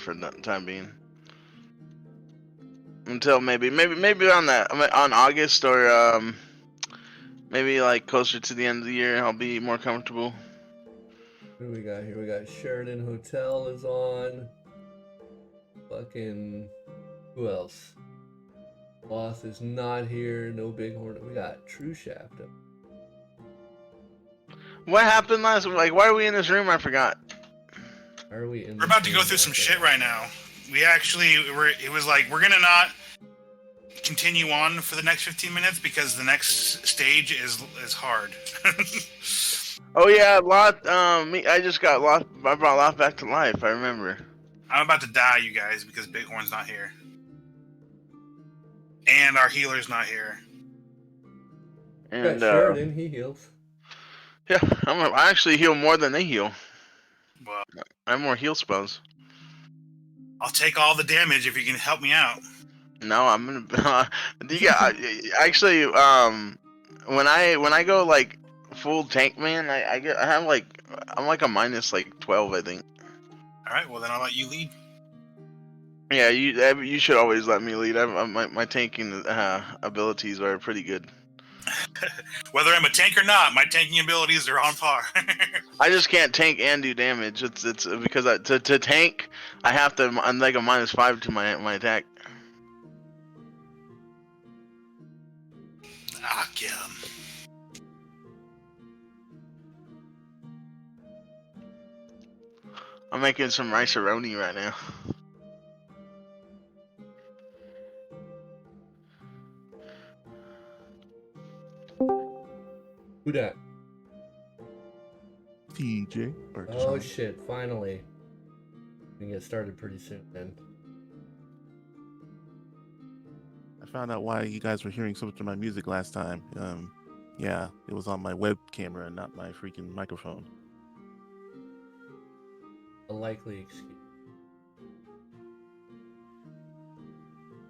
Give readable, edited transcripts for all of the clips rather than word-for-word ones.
for the time being. Until maybe on August or maybe like closer to the end of the year, I'll be more comfortable. Who do we got here? We got Sheridan Hotel is on. Fucking who else? Loth is not here. No Bighorn. We got True Shaft. What happened last? Like, why are we in this room? I forgot. Why are we in? We're about to go through some shit right now. We actually were. It was like we're gonna not continue on for the next 15 minutes because the next stage is hard. Oh yeah, Lot. I just got Lot. I brought Lot back to life. I remember. I'm about to die, you guys, because Bighorn's not here, and our healer's not here. And Sheridan, he heals. Yeah, I actually heal more than they heal. Well, I have more heal spells. I'll take all the damage if you can help me out. No, I'm gonna. Actually, when I go like full tank man, I'm like a minus like 12, I think. All right, well then I'll let you lead. Yeah, you should always let me lead. My tanking abilities are pretty good. Whether I'm a tank or not, my tanking abilities are on par. I just can't tank and do damage. It's because to tank, I have to. I'm like a -5 to my attack. Ah, get him. I'm making some rice-a-roni right now. Who dat? TJ. Oh shit! Finally, we can get started pretty soon then. I found out why you guys were hearing so much of my music last time. Yeah, it was on my web camera and not my freaking microphone. A likely excuse.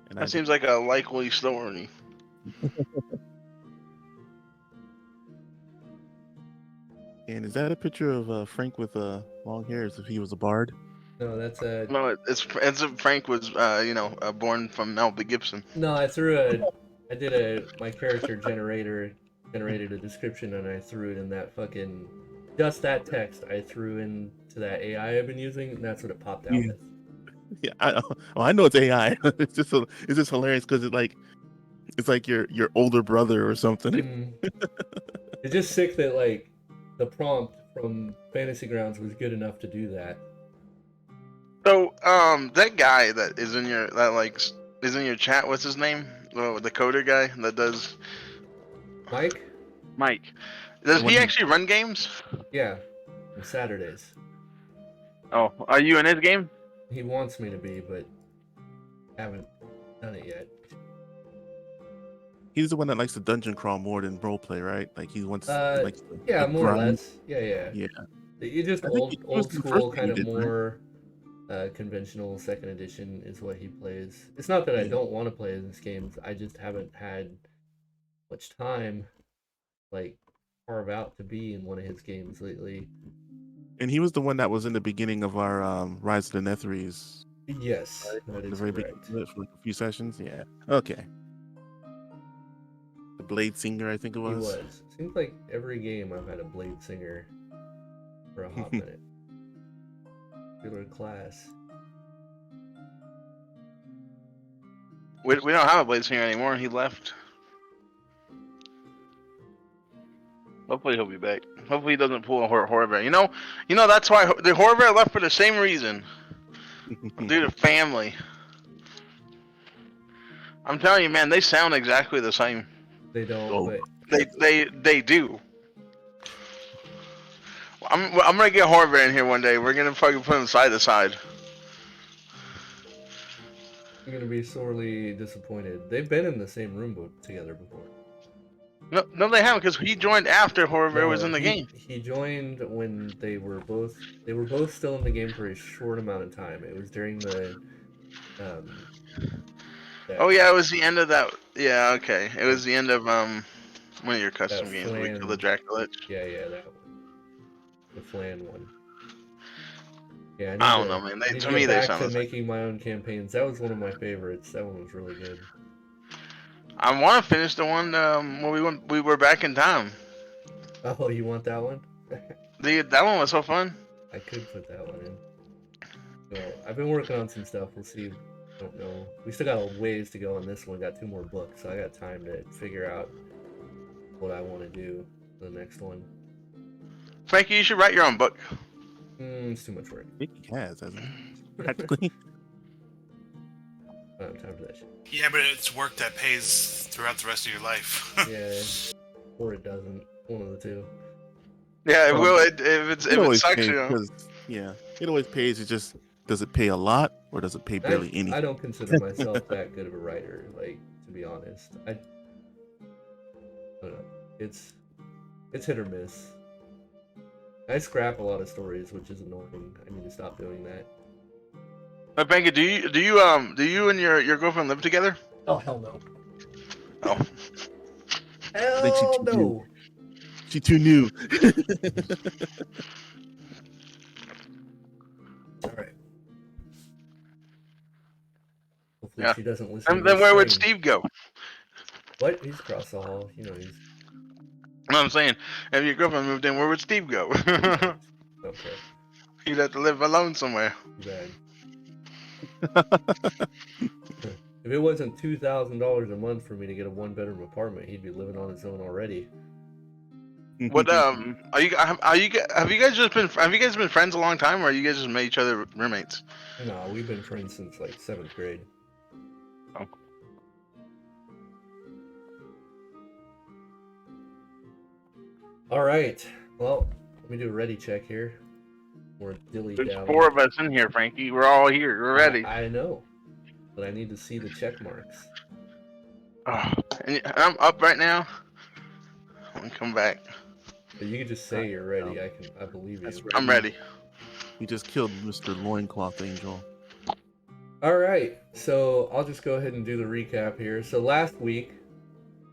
And that seems like a likely story. And is that a picture of Frank with long hair as if he was a bard? No, that's a. No, it's Frank was born from Mel B. Gibson. No, I did my character generated a description and I threw it in that fucking just that text I threw into that AI I've been using and that's what it popped out with. Yeah, I know it's AI. It's just hilarious because it's like your older brother or something. It's just sick that like the prompt from Fantasy Grounds was good enough to do that. So that guy that is in your chat, what's his name? The coder guy that does. Mike. Does he actually run games? Yeah, on Saturdays. Oh, are you in his game? He wants me to be, but haven't done it yet. He's the one that likes to dungeon crawl more than roleplay, right? Like he wants. Yeah, more or less. Yeah. You just old school, kind of more conventional second edition is what he plays. It's not that I don't want to play his games. I just haven't had much time, like carve out to be in one of his games lately. And he was the one that was in the beginning of our Rise of the Nethries. Yes, that is correct. For like a few sessions. Yeah. Okay. The Blade Singer, I think it was. He was. Seems like every game I've had a Blade Singer for a hot minute. Regular class. We don't have a Blade Singer anymore. He left. Hopefully he'll be back. Hopefully he doesn't pull a horror bear. You know that's why the horror bear left for the same reason. Due to family. I'm telling you, man, they sound exactly the same. They don't. They do. I'm gonna get horror bear in here one day. We're gonna fucking put him side to side. You're gonna be sorely disappointed. They've been in the same room together before. No, they haven't, because he joined after horror bear was in the game. He joined when they were both still in the game for a short amount of time. It was during the oh yeah, it was the end of that. Yeah, okay. It was the end of one of your custom games. We killed the Dracula. Yeah, that one. The Flan one. Yeah, I don't know, man. I need To to me, get they back sound to the same. making my own campaigns. That was one of my favorites. That one was really good. I want to finish the one when we were back in time. Oh, you want that one? That one was so fun. I could put that one in. Well, I've been working on some stuff. We'll see. Don't know. We still got a ways to go on this one. Got 2 more books, so I got time to figure out what I want to do for the next one. Frankie, you should write your own book. It's too much work. I think he has, hasn't he? Practically. I don't have time for that shit. Yeah, but it's work that pays throughout the rest of your life. Yeah, or it doesn't. One of the two. Yeah, it Well, will. If it sucks, pays you know. because it always pays. It just does it pay a lot or does it pay barely anything? I don't consider myself that good of a writer. Like, to be honest, I don't know. It's hit or miss. I scrap a lot of stories, which is annoying. I need to stop doing that. Frankie, do you and your girlfriend live together? Oh, hell no. Oh. I think Hell no. She too new. All right. Hopefully she doesn't listen. And to then this where would stream. Steve go? What? He's across the hall. You know he's. No, I'm saying, if your girlfriend moved in, where would Steve go? Okay. He'd have to live alone somewhere. Too bad. If it wasn't $2,000 a month for me to get a 1-bedroom apartment, he'd be living on his own already. What have you guys been friends a long time, or you guys just made each other roommates? No, we've been friends since like 7th grade. Oh. All right. Well, let me do a ready check here. We're dilly There's dally. 4 of us in here, Frankie. We're all here. We're ready. I know, but I need to see the check marks. Oh, and I'm up right now. I'm gonna come back. But you can just say you're ready. I believe you. I'm ready. You just killed Mr. Loincloth Angel. All right, so I'll just go ahead and do the recap here. So last week,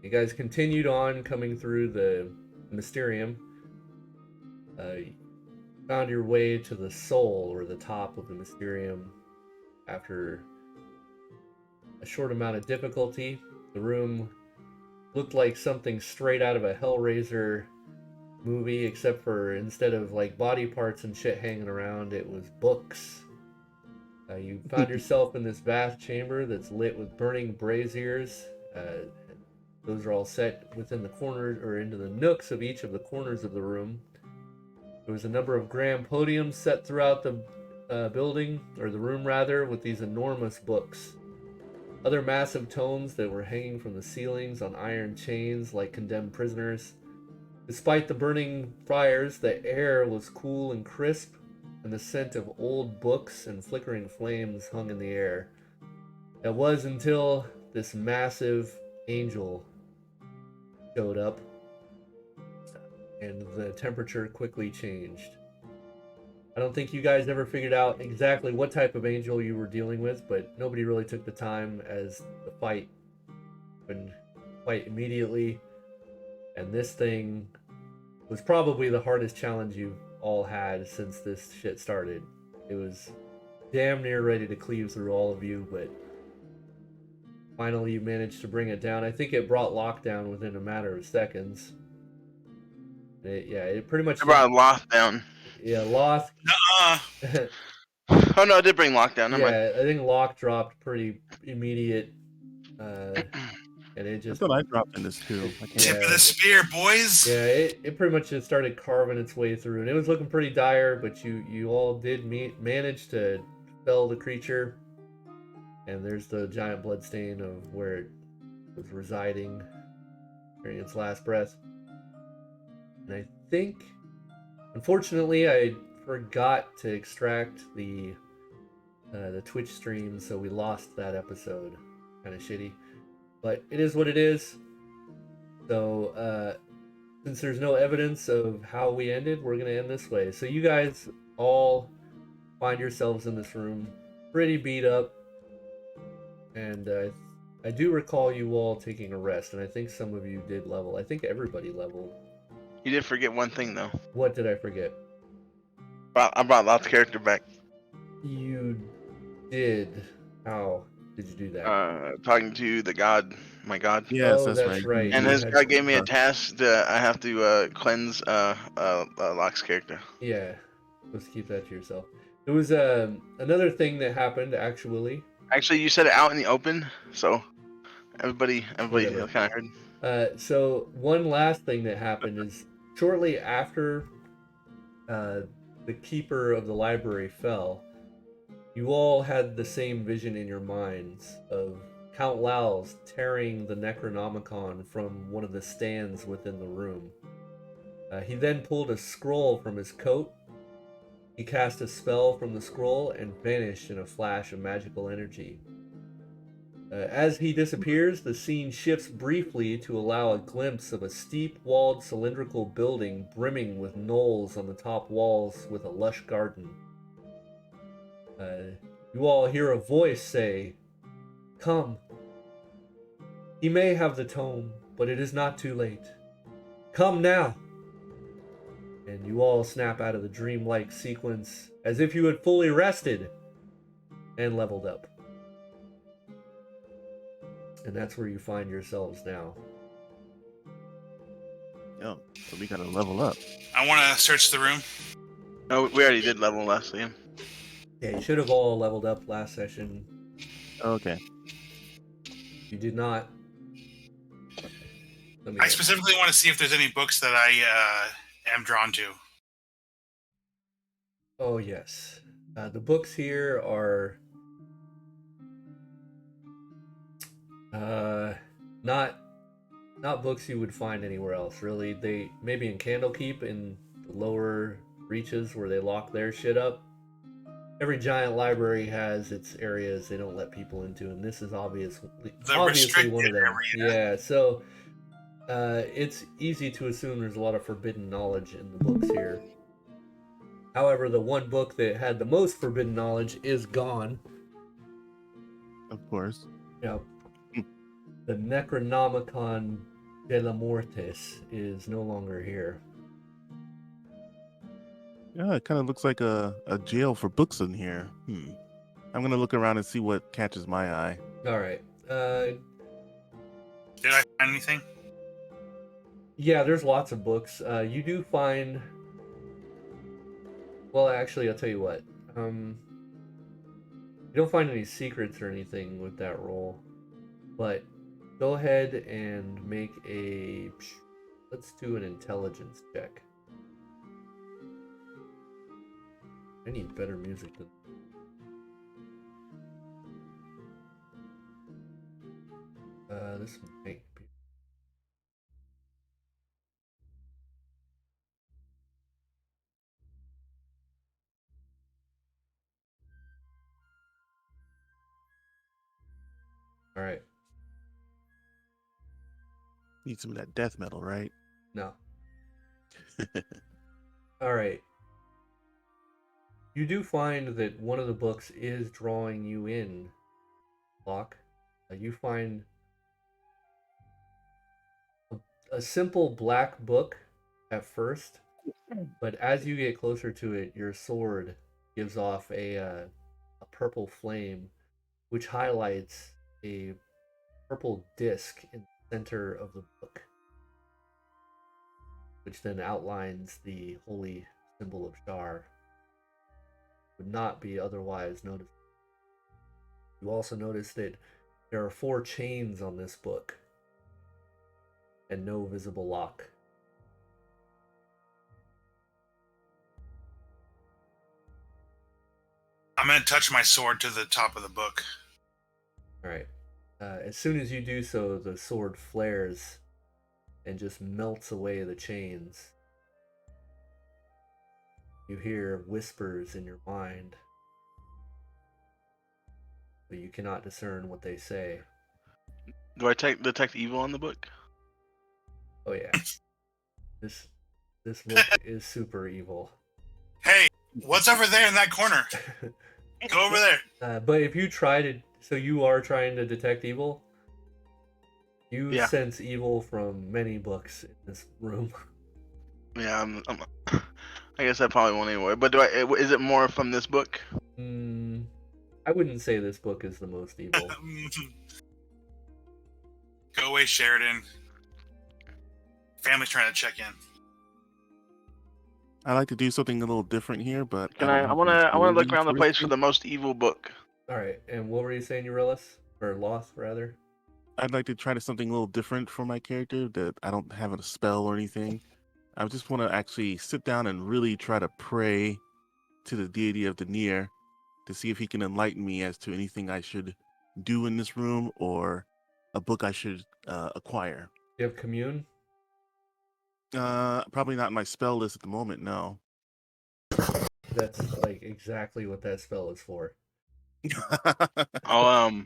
you guys continued on coming through the Mysterium. Found your way to the soul, or the top of the Mysterium, after a short amount of difficulty. The room looked like something straight out of a Hellraiser movie, except for instead of like body parts and shit hanging around, it was books. You found yourself in this vast chamber that's lit with burning braziers. Those are all set within the corners, or into the nooks of each of the corners of the room. There was a number of grand podiums set throughout the building, or the room rather, with these enormous books. Other massive tomes that were hanging from the ceilings on iron chains like condemned prisoners. Despite the burning fires, the air was cool and crisp, and the scent of old books and flickering flames hung in the air. That was until this massive angel showed up, and the temperature quickly changed. I don't think you guys ever figured out exactly what type of angel you were dealing with, but nobody really took the time, as the fight happened quite immediately, and this thing was probably the hardest challenge you've all had since this shit started. It was damn near ready to cleave through all of you, but finally you managed to bring it down. I think it brought lockdown within a matter of seconds. It pretty much brought lockdown. Yeah, lost. Nuh-uh. Oh no, it did bring lockdown. Yeah, I think lock dropped pretty immediate, and it just. I thought I dropped in this too. Tip of the spear, boys. Yeah, it pretty much just started carving its way through, and it was looking pretty dire. But you all did manage to fell the creature, and there's the giant bloodstain of where it was residing during its last breath. And I think, unfortunately, I forgot to extract the Twitch stream, so we lost that episode. Kind of shitty, but it is what it is. So since there's no evidence of how we ended, we're gonna end this way. So you guys all find yourselves in this room pretty beat up, and I do recall you all taking a rest, and I think some of you did level. I think everybody leveled. You did forget one thing though. What did I forget? I brought Lot's character back. You did. How did you do that? Talking to the god, my god. Yes, Oh, that's that's right. right. And You his had god gave me a task that I have to cleanse Locke's character. Yeah, let's keep that to yourself. There was another thing that happened actually. Actually, you said it out in the open, so everybody Whatever. kind of heard. So one last thing that happened is shortly after the keeper of the library fell, you all had the same vision in your minds of Count Laos tearing the Necronomicon from one of the stands within the room. He then pulled a scroll from his coat. He cast a spell from the scroll and vanished in a flash of magical energy. As he disappears, the scene shifts briefly to allow a glimpse of a steep-walled cylindrical building brimming with knolls on the top walls with a lush garden. You all hear a voice say, "Come. He may have the tome, but it is not too late. Come now!" And you all snap out of the dreamlike sequence as if you had fully rested and leveled up. And that's where you find yourselves now. Yo, so we gotta level up. I want to search the room. No, we already did level last game. Yeah, you should have all leveled up last session. Okay. You did not. I specifically want to see if there's any books that I am drawn to. Oh, yes. The books here are not books you would find anywhere else, really. They maybe in Candlekeep in the lower reaches where they lock their shit up. Every giant library has its areas they don't let people into, and this is obviously one of them. Area. Yeah, so it's easy to assume there's a lot of forbidden knowledge in the books here. However, the one book that had the most forbidden knowledge is gone. Of course. Yeah. The Necronomicon de la Mortis is no longer here. Yeah, it kind of looks like a jail for books in here. I'm gonna look around and see what catches my eye. All right. Did I find anything? Yeah, there's lots of books. You do find. Well, actually, I'll tell you what. You don't find any secrets or anything with that roll, but go ahead and make a. Let's do an intelligence check. I need better music than. This might be. All right. Need some of that death metal, right? No. All right. You do find that one of the books is drawing you in, Locke. You find a simple black book at first, but as you get closer to it, your sword gives off a purple flame, which highlights a purple disc in the center of the book, which then outlines the holy symbol of Shar. Would not be otherwise noticed. You also notice that there are 4 chains on this book and no visible lock. I'm going to touch my sword to the top of the book. All right. As soon as you do so, the sword flares and just melts away the chains. You hear whispers in your mind, but you cannot discern what they say. Do I detect evil in the book? Oh yeah. This book is super evil. Hey, what's over there in that corner? Go over there. But if you try to, so you are trying to detect evil? You sense evil from many books in this room. Yeah, I guess I probably won't anyway. But is it more from this book? I wouldn't say this book is the most evil. Go away, Sheridan. Family's trying to check in. I like to do something a little different here, but I want to look around the place for the most evil book. All right, and what were you saying, Eurylis? Or Loth, rather? I'd like to try to something a little different for my character that I don't have a spell or anything. I just want to actually sit down and really try to pray to the deity of the near to see if he can enlighten me as to anything I should do in this room or a book I should acquire. Do you have commune? Probably not my spell list at the moment, no. That's like exactly what that spell is for. Oh,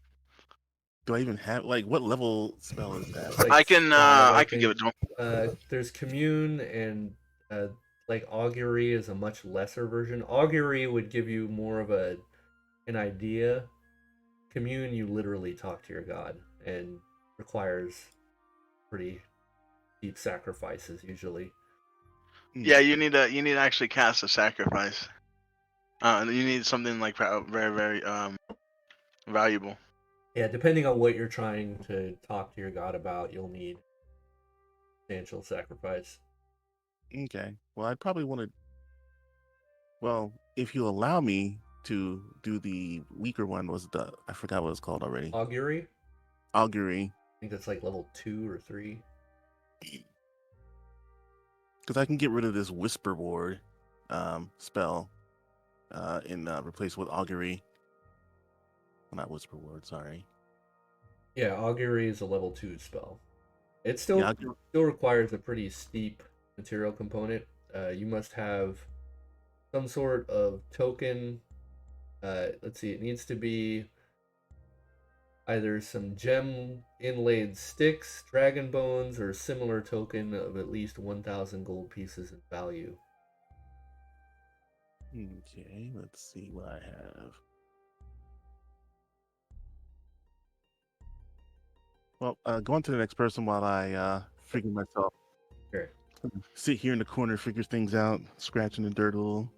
do I even have what level spell is that? Like I can 5, I can give it to him. There's commune and like augury is a much lesser version. Augury would give you more of an idea. Commune, you literally talk to your god and requires pretty deep sacrifices usually. Yeah, you need to actually cast a sacrifice. You need something like very very valuable. Yeah, depending on what you're trying to talk to your god about, you'll need substantial sacrifice. Okay. Well, I'd probably want to. Well, if you allow me to do the weaker one, I forgot what it's called already. Augury? Augury. I think that's like level 2 or 3. Because I can get rid of this Whisper Ward spell and replace with Augury. Well, not Whisper Ward, sorry. Yeah, Augury is a level 2 spell. It still requires a pretty steep material component. You must have some sort of token. Let's see, it needs to be either some gem inlaid sticks, dragon bones, or similar token of at least 1,000 gold pieces in value. Okay, let's see what I have. Well, go on to the next person while I figure myself. Sure. Sit here in the corner, figure things out, scratching the dirt a little.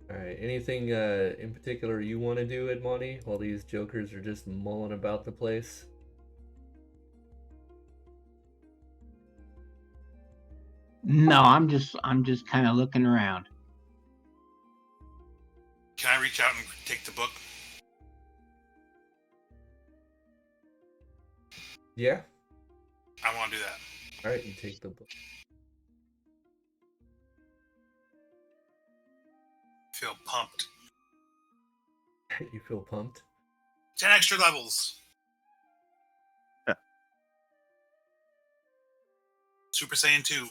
All right. Anything in particular you want to do, Edmani, while these jokers are just mulling about the place? No, I'm just kind of looking around. Can I reach out and take the book? Yeah. I want to do that. All right, you take the book. Feel pumped. You feel pumped? 10 extra levels. Yeah. Super Saiyan 2.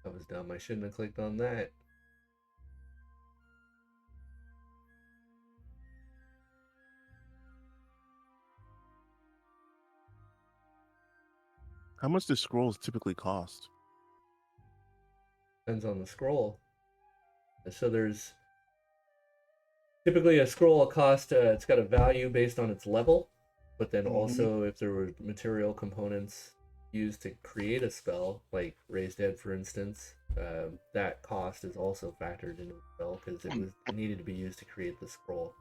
That was dumb. I shouldn't have clicked on that. How much do scrolls typically cost? Depends on the scroll. So there's typically a scroll will cost, it's got a value based on its level, but then also if there were material components used to create a spell, like Raised Head, for instance, that cost is also factored into the spell because it needed to be used to create the scroll.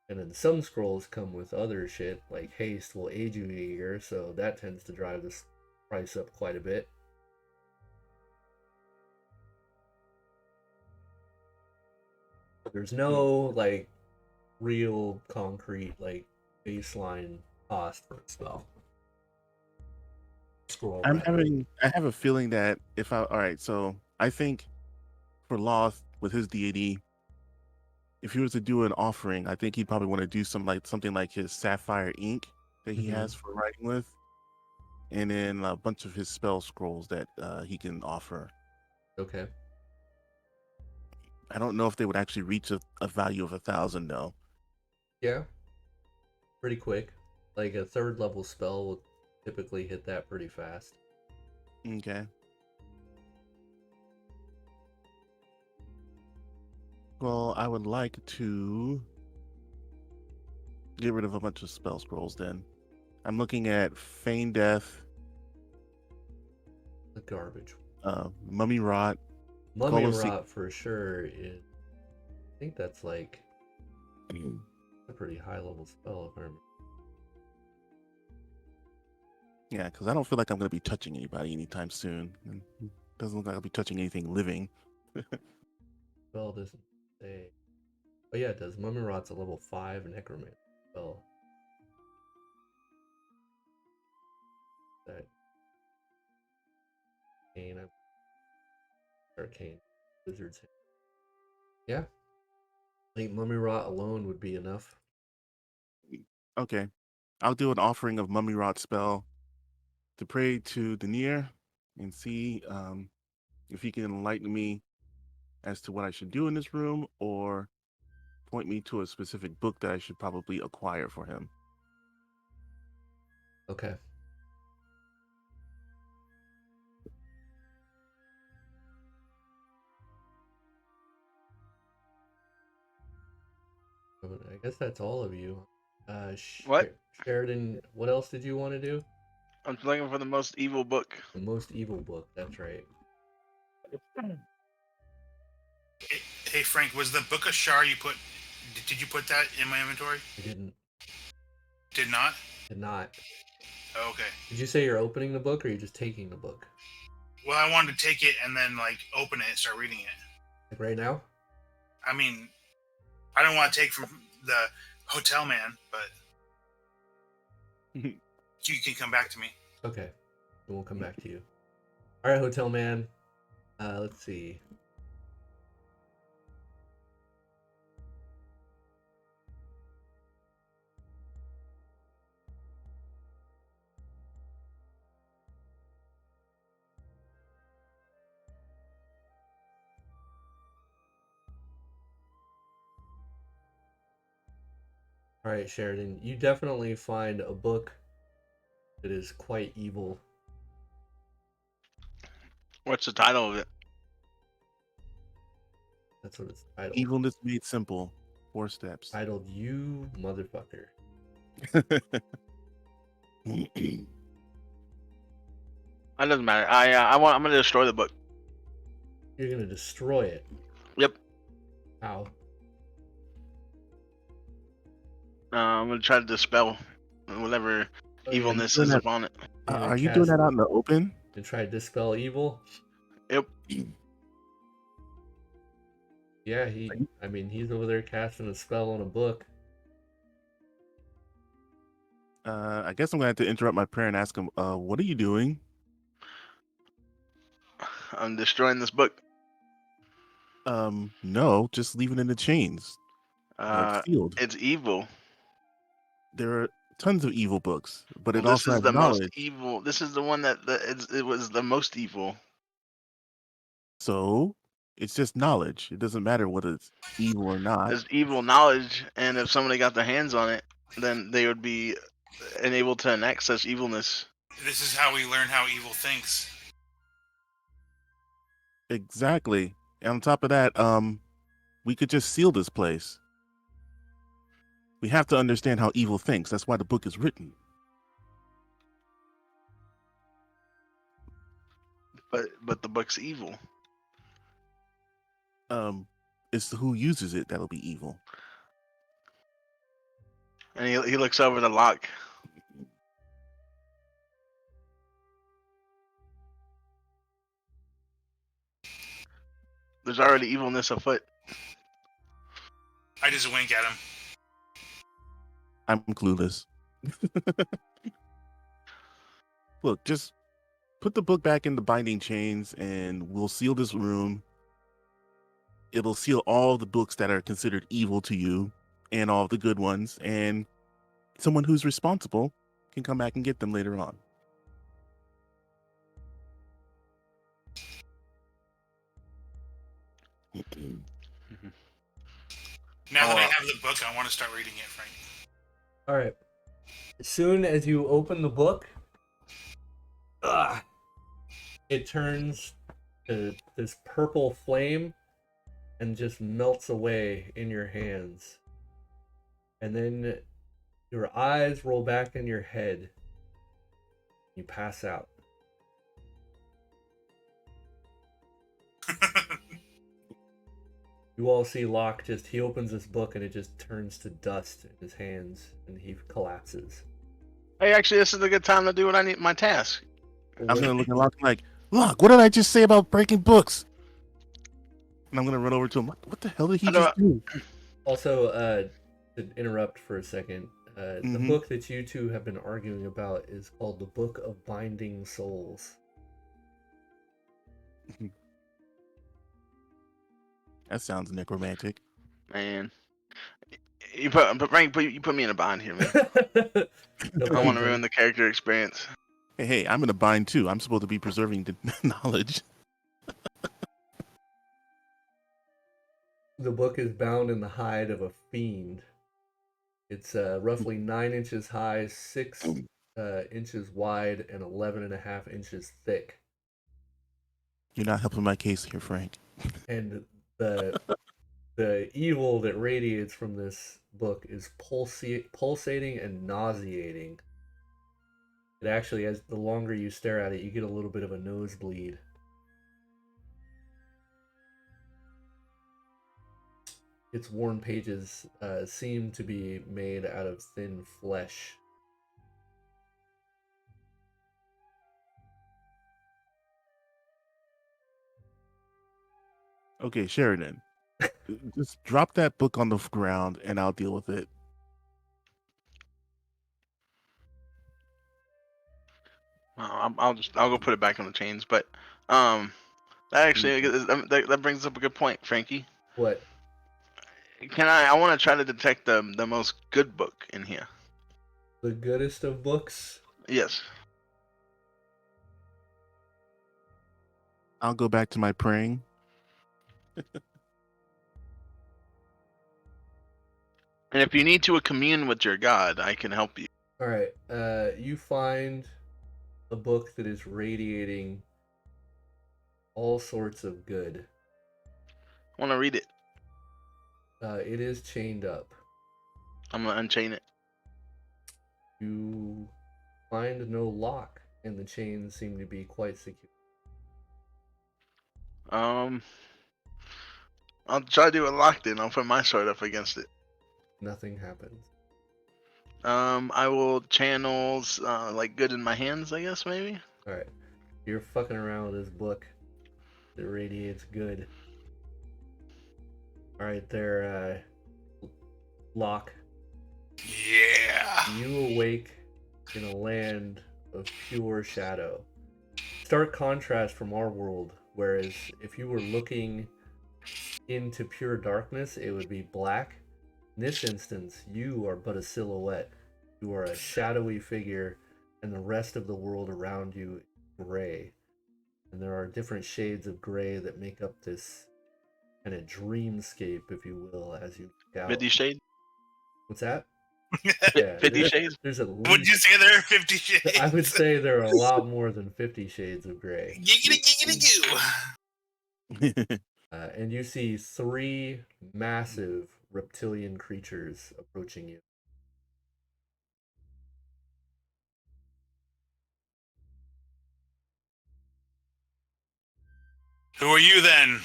And then some scrolls come with other shit, like haste will age you a year, so that tends to drive this price up quite a bit. There's no like real concrete like baseline cost for a spell. I have a feeling that all right, so I think for Loth with his deity, if he was to do an offering, I think he'd probably want to do something like his sapphire ink that he has for writing with, and then a bunch of his spell scrolls that he can offer. Okay. I don't know if they would actually reach a value of 1,000 though. Yeah. Pretty quick. Like a 3rd level spell will typically hit that pretty fast. Okay. Well, I would like to get rid of a bunch of spell scrolls then. I'm looking at Feign Death, The garbage. Mummy Rot. Mummy Call of Rot for sure is. I think that's like a pretty high level spell if I remember. Yeah, because I don't feel like I'm going to be touching anybody anytime soon. And it doesn't look like I'll be touching anything living. Spell doesn't say. Oh yeah, it does. Mummy Rot's a level 5 necromancer spell. That arcane wizards. Yeah, I think Mummy Rot alone would be enough. Okay. I'll do an offering of Mummy Rot spell to pray to Denier and see if he can enlighten me as to what I should do in this room or point me to a specific book that I should probably acquire for him. Okay. I guess that's all of you. What? Sheridan, what else did you want to do? I'm looking for the most evil book. The most evil book, that's right. Hey Frank, was the Book of Shar you put? Did you put that in my inventory? I didn't. Did not. Did not. Oh, okay. Did you say you're opening the book or you're just taking the book? Well, I wanted to take it and then like open it and start reading it. Like right now? I mean, I don't want to take from the hotel man, but you can come back to me. Okay. We'll come back to you. Alright, hotel man. Let's see. All right, Sheridan, you definitely find a book that is quite evil. What's the title of it? That's what it's titled. Evilness Made Simple. 4 steps. Titled You Motherfucker. It doesn't matter. I'm gonna destroy the book. You're gonna destroy it. Yep. How? I'm gonna try to dispel whatever evilness is upon it. Are you doing that out in the open? To try to dispel evil? Yep. Yeah, he's over there casting a spell on a book. I guess I'm gonna have to interrupt my prayer and ask him, what are you doing? I'm destroying this book. No, just leave it in the chains. Like sealed. It's evil. There are tons of evil books, but it This also is has the knowledge. most evil. This is the one that it was the most evil. So it's just knowledge. It doesn't matter whether it's evil or not. There's evil knowledge, and if somebody got their hands on it, then they would be enabled to enact such evilness. This is how we learn how evil thinks. Exactly. And on top of that, we could just seal this place. We have to understand how evil thinks. That's why the book is written. But the book's evil. It's who uses it that'll be evil. And he looks over the lock. There's already evilness afoot. I just wink at him. I'm clueless. Look, just put the book back in the binding chains and we'll seal this room. It'll seal all the books that are considered evil to you and all the good ones. And someone who's responsible can come back and get them later on. Now that I have the book, I want to start reading it, Frank. All right. As soon as you open the book, it turns to this purple flame and just melts away in your hands. And then your eyes roll back in your head. You pass out. You all see Locke he opens this book and it just turns to dust in his hands and he collapses. Hey, actually, this is a good time to do what I need, my task. I'm gonna look at Locke like, Locke, what did I just say about breaking books? And I'm gonna run over to him. What the hell did he just do? Also, to interrupt for a second, the book that you two have been arguing about is called The Book of Binding Souls. That sounds necromantic. Man, you put me in a bind here, man. I don't want to ruin the character experience. Hey, I'm in a bind too. I'm supposed to be preserving the knowledge. The book is bound in the hide of a fiend. It's roughly 9 inches high, 6 inches wide, and 11.5 inches thick. You're not helping my case here, Frank. And the evil that radiates from this book is pulsating and nauseating. It actually, as the longer you stare at it, you get a little bit of a nosebleed. Its worn pages seem to be made out of thin flesh. Okay, Sheridan. Just drop that book on the ground and I'll deal with it. I'll go put it back on the chains. But that actually that brings up a good point, Frankie. What? I want to try to detect the most good book in here. The goodest of books? Yes. I'll go back to my praying. And if you need to commune with your god, I can help you. All right. You find a book that is radiating all sorts of good. I want to read it. It is chained up. I'm gonna unchain it. You find no lock, and the chains seem to be quite secure. I'll try to do it locked in. I'll put my sword up against it. Nothing happens. I will channel like good in my hands, I guess, maybe. All right. You're fucking around with this book that radiates good. All right, there, Locke. Yeah. You awake in a land of pure shadow. Stark contrast from our world, whereas if you were looking into pure darkness, it would be black. In this instance, you are but a silhouette. You are a shadowy figure, and the rest of the world around you is gray. And there are different shades of gray that make up this kind of dreamscape, if you will, as you look out. 50 Shades? What's that? Yeah, 50 Shades? There's at least, Would you say there are 50 shades? I would say there are a lot more than 50 shades of gray. Giggity giggity goo. And you see 3 massive reptilian creatures approaching you. Who are you then?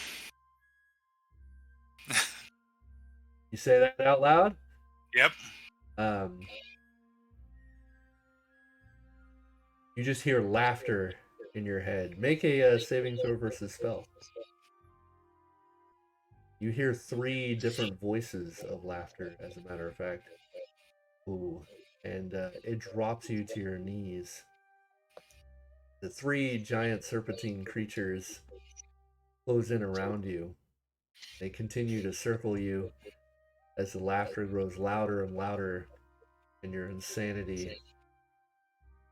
You say that out loud? Yep. You just hear laughter in your head. Make a saving throw versus spell. You hear 3 different voices of laughter, as a matter of fact. Ooh. And it drops you to your knees. The 3 giant serpentine creatures close in around you. They continue to circle you as the laughter grows louder and louder, and your insanity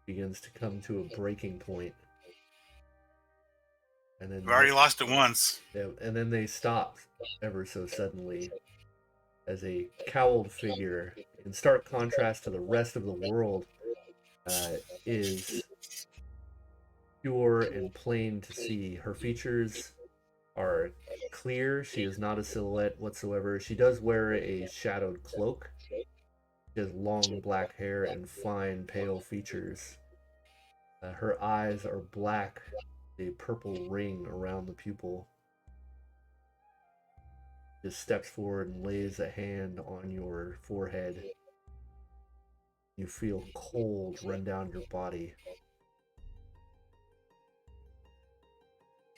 begins to come to a breaking point. And then I've already lost it once. and then they stop ever so suddenly as a cowled figure, in stark contrast to the rest of the world, is pure and plain to see. Her features are clear. She is not a silhouette whatsoever. She does wear a shadowed cloak. She has long black hair and fine pale features. Her eyes are black, a purple ring around the pupil. Just steps forward and lays a hand on your forehead. You feel cold run down your body.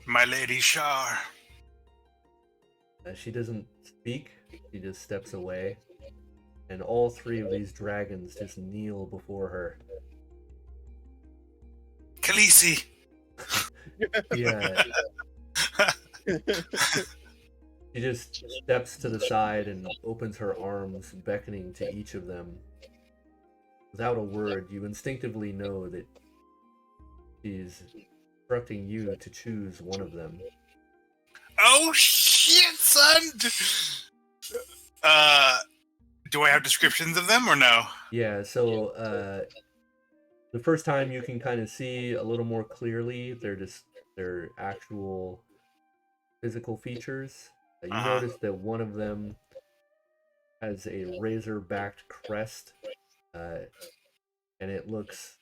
My lady Shar. She doesn't speak, she just steps away. And all three of these dragons just kneel before her. Khaleesi. Yeah. She just steps to the side and opens her arms, beckoning to each of them. Without a word, you instinctively know that she's instructing you to choose one of them. Oh shit, son! Do I have descriptions of them or no? Yeah, so the first time you can kind of see a little more clearly, they're just their actual physical features. You notice that one of them has a razor-backed crest, and it looks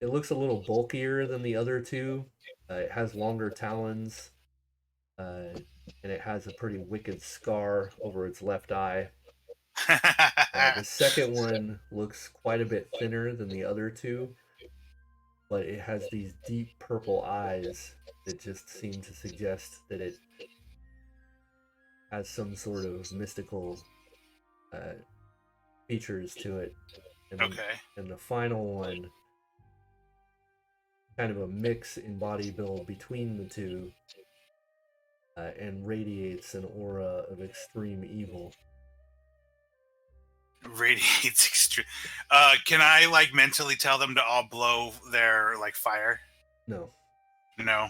a little bulkier than the other two. It has longer talons, and it has a pretty wicked scar over its left eye. The second one looks quite a bit thinner than the other two, but it has these deep purple eyes that just seem to suggest that it has some sort of mystical features to it. And Okay. And the final one, kind of a mix in body build between the two, and radiates an aura of extreme evil. Radiates extreme. Can I like mentally tell them to all blow their like fire? No. No.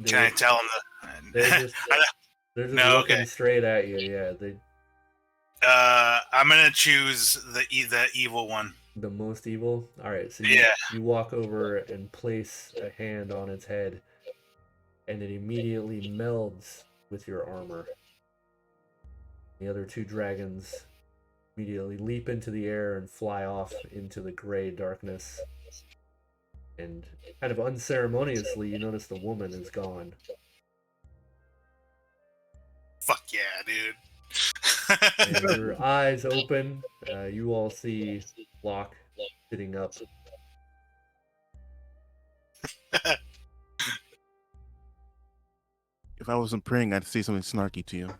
Can I tell them They're just looking straight at you. Yeah, I'm gonna choose the evil one. The most evil. All right, so you walk over and place a hand on its head, and it immediately melds with your armor. The other two dragons immediately leap into the air and fly off into the gray darkness. And kind of unceremoniously, you notice the woman is gone. Fuck yeah, dude. And your eyes open. You all see Locke sitting up. If I wasn't praying, I'd say something snarky to you.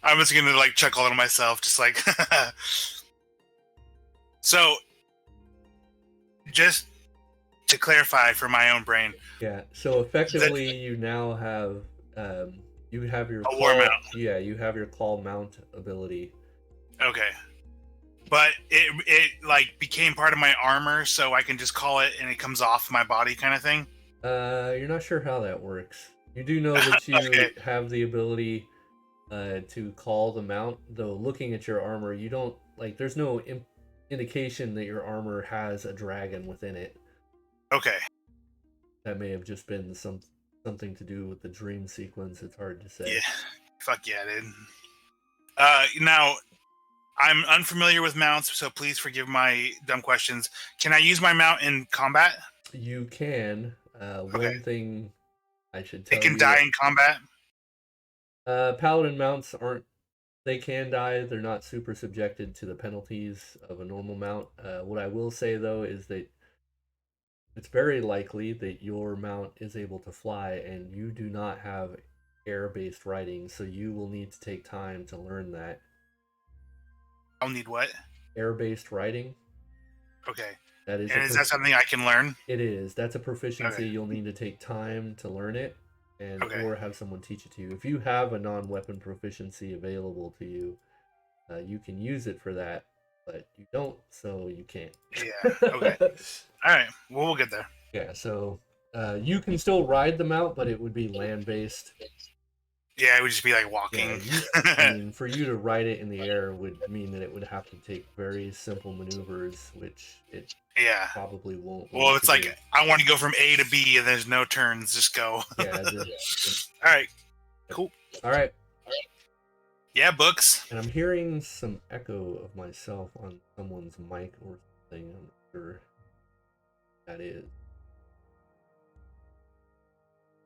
I'm just gonna like chuckle to myself, just like. So, just to clarify for my own brain. Yeah. So effectively, you now have you have your war mount. Yeah, you have your claw mount ability. Okay. But it like became part of my armor, so I can just call it and it comes off my body, kind of thing. You're not sure how that works. You do know that you have the ability to call the mount, though. Looking at your armor, you don't like. There's no indication that your armor has a dragon within it. Okay. That may have just been something to do with the dream sequence. It's hard to say. Yeah. Fuck yeah, dude. Now, I'm unfamiliar with mounts, so please forgive my dumb questions. Can I use my mount in combat? You can. One thing I should tell you. It can die in combat? Paladin mounts aren't. They can die. They're not super subjected to the penalties of a normal mount. What I will say, though, is that it's very likely that your mount is able to fly, and you do not have air-based riding, so you will need to take time to learn that. I'll need what? Air-based riding. Okay. Is that something I can learn? It is. That's a proficiency. You'll need to take time to learn it, and or have someone teach it to you. If you have a non-weapon proficiency available to you, you can use it for that, but you don't, so you can't. Yeah. Okay. All right. Well, we'll get there. Yeah. So you can still ride the mount, but it would be land-based. Yeah, it would just be like walking. I mean, for you to ride it in the air would mean that it would have to take very simple maneuvers, which it probably won't. Well, it's like I want to go from A to B, and there's no turns. Just go. Yeah. All right. Cool. All right. Yeah, books. And I'm hearing some echo of myself on someone's mic or something. I'm not sure what that is,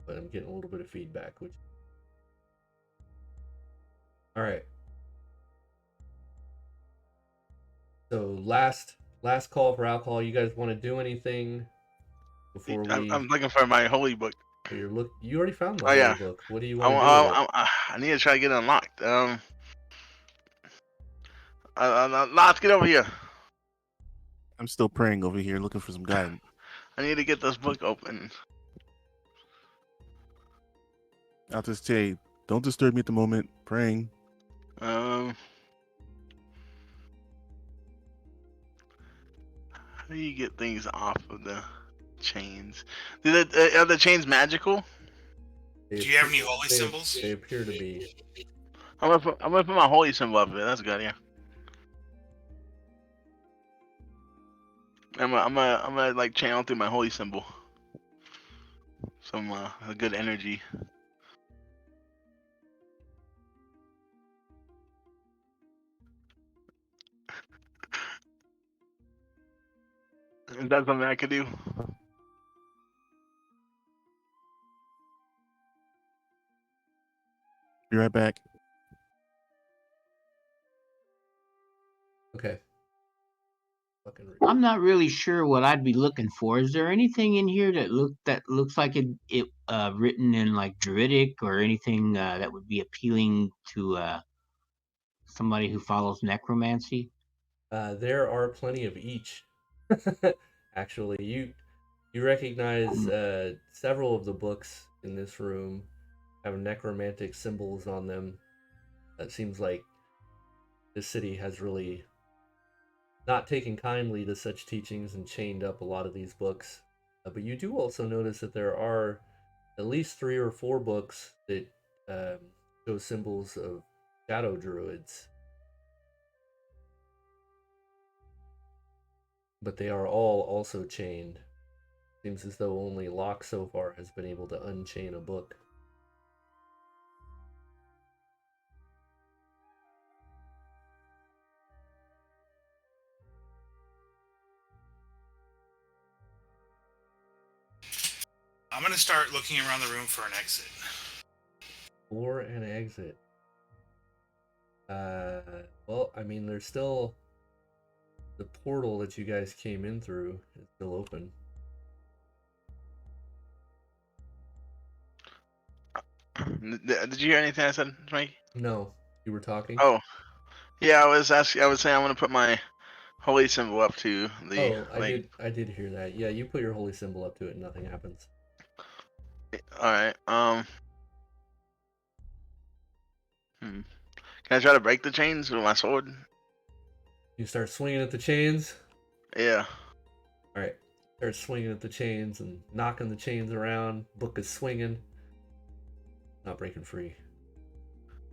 but I'm getting a little bit of feedback. Which, all right. So last call for alcohol. You guys want to do anything before we? I'm looking for my holy book. You already found the holy book. What do you want to do? I need to try to get it unlocked. Let's get over here. I'm still praying over here, looking for some guidance. I need to get this book open. I'll just say, don't disturb me at the moment. Praying. How do you get things off of the chains? Are the chains magical? Do you have any holy symbols? They appear to be. I'm gonna put my holy symbol up there. That's good, yeah. I'm gonna like channel through my holy symbol. Some a good energy. Is that something I could do? Be right back. Okay. I'm not really sure what I'd be looking for. Is there anything in here that looks like it written in like Druidic or anything that would be appealing to somebody who follows necromancy? There are plenty of each. Actually, you recognize several of the books in this room have necromantic symbols on them. It seems like this city has really not taken kindly to such teachings and chained up a lot of these books. But you do also notice that there are at least 3 or 4 books that show symbols of shadow druids. But they are all also chained. Seems as though only Locke so far has been able to unchain a book. I'm gonna start looking around the room for an exit. For an exit. Well, I mean, there's still the portal that you guys came in through is still open. Did you hear anything I said, Mike? No, you were talking. Oh, yeah. I was saying I want to put my holy symbol up to the. Oh, I did hear that. Yeah, you put your holy symbol up to it, and nothing happens. All right. Can I try to break the chains with my sword? You start swinging at the chains. Yeah. All right. Start swinging at the chains and knocking the chains around. Book is swinging. Not breaking free.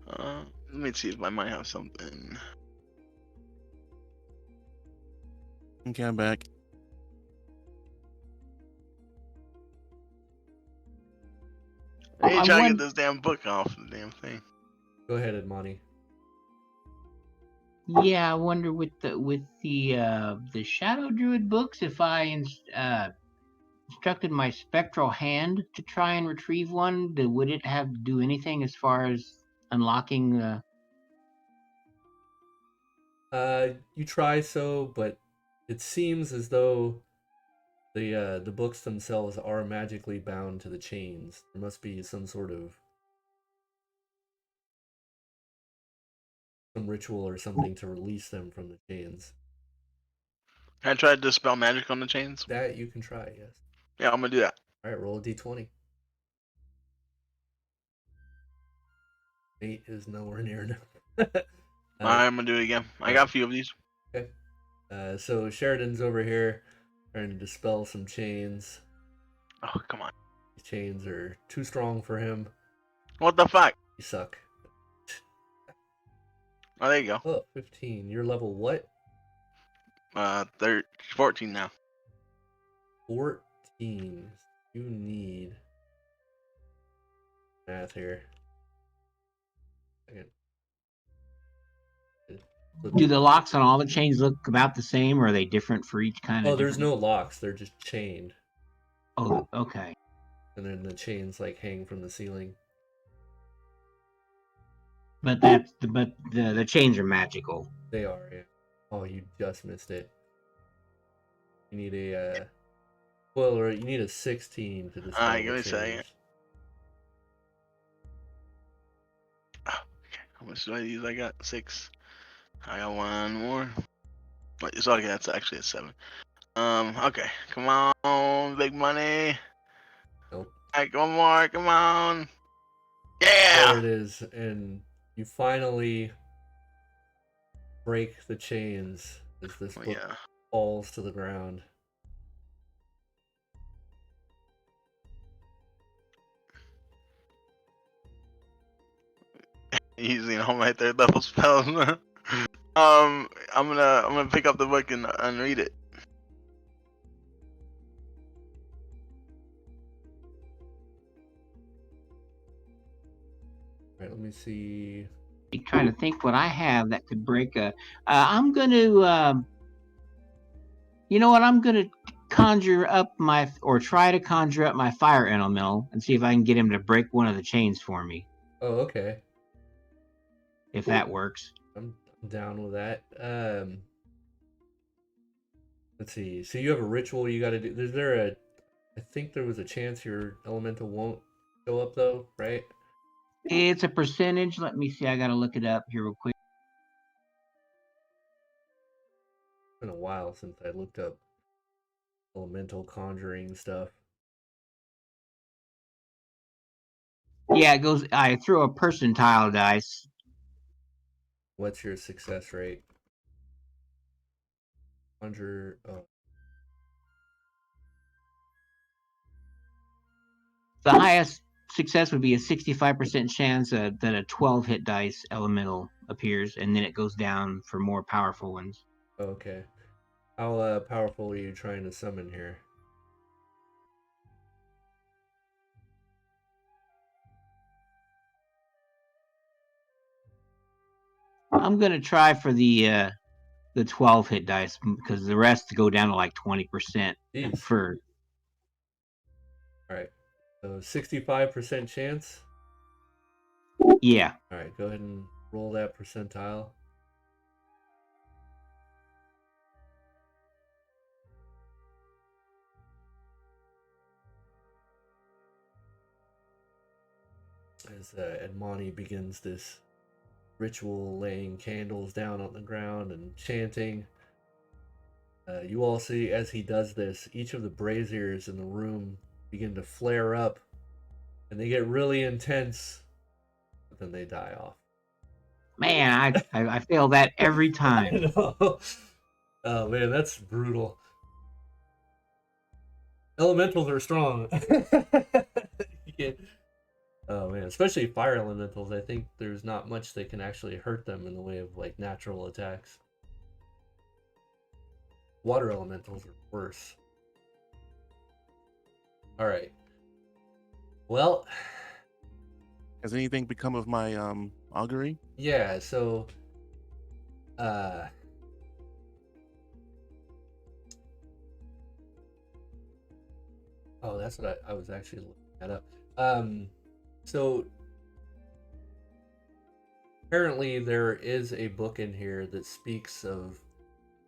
Let me see if I might have something. Okay, I'm back. I need to try to get this damn book off the damn thing. Go ahead, Edmani. Yeah, I wonder with the Shadow Druid books, if I instructed my spectral hand to try and retrieve one, would it have to do anything as far as unlocking the? You try so, but it seems as though the books themselves are magically bound to the chains. There must be some sort of some ritual or something to release them from the chains. Can I try to dispel magic on the chains? That you can try, yes. Yeah, I'm gonna do that. All right, roll a d20. 8 is nowhere near enough. I'm gonna do it again. I got a few of these. Okay. So Sheridan's over here trying to dispel some chains. Oh, come on. These chains are too strong for him. What the fuck? You suck. Oh, there you go. Oh, 15. You're level what? 14 now. 14. You need math here. Do the locks on all the chains look about the same, or are they different for each kind of? Oh, there's no locks. They're just chained. Oh, okay. And then the chains like hang from the ceiling. But the chains are magical. They are, yeah. Oh, you just missed it. You need a spoiler. You need a 16 to dispel Alright, give the me a chains. second. Oh, okay. How much do I use? I got 6. I got 1 more. Wait, it's okay. That's actually a 7. Okay. Come on, big money. Nope. Alright, one more. Come on. There it Yeah. is, and you finally break the chains as this book falls to the ground. Using all my 3rd level spells. I'm gonna pick up the book and read it. All right, let me see. I'm trying to think what I have that could break a. I'm going to. You know what? I'm going to conjure up try to conjure up my fire elemental and see if I can get him to break one of the chains for me. Oh, okay. If that works. I'm down with that. Let's see. So you have a ritual you got to do. Is there a? I think there was a chance your elemental won't show up though, right? It's a percentage. Let me see. I got to look it up here real quick. It's been a while since I looked up elemental conjuring stuff. Yeah, it goes. I throw a percentile dice. What's your success rate? Conjure. Oh. The highest success would be a 65% chance that a 12 hit dice elemental appears, and then it goes down for more powerful ones. Okay. How powerful are you trying to summon here? I'm gonna try for the 12 hit dice because the rest go down to like 20% for. All right. So 65% chance? Yeah. All right, go ahead and roll that percentile. As Edmani begins this ritual, laying candles down on the ground and chanting. You all see as he does this, each of the braziers in the room begin to flare up, and they get really intense, but then they die off. Man, I fail that every time. Oh man, that's brutal. Elementals are strong. Oh man, especially fire elementals. I think there's not much that can actually hurt them in the way of like natural attacks. Water elementals are worse. All right. Well, has anything become of my augury? Yeah, so oh, that's what I was actually looking that up. So apparently there is a book in here that speaks of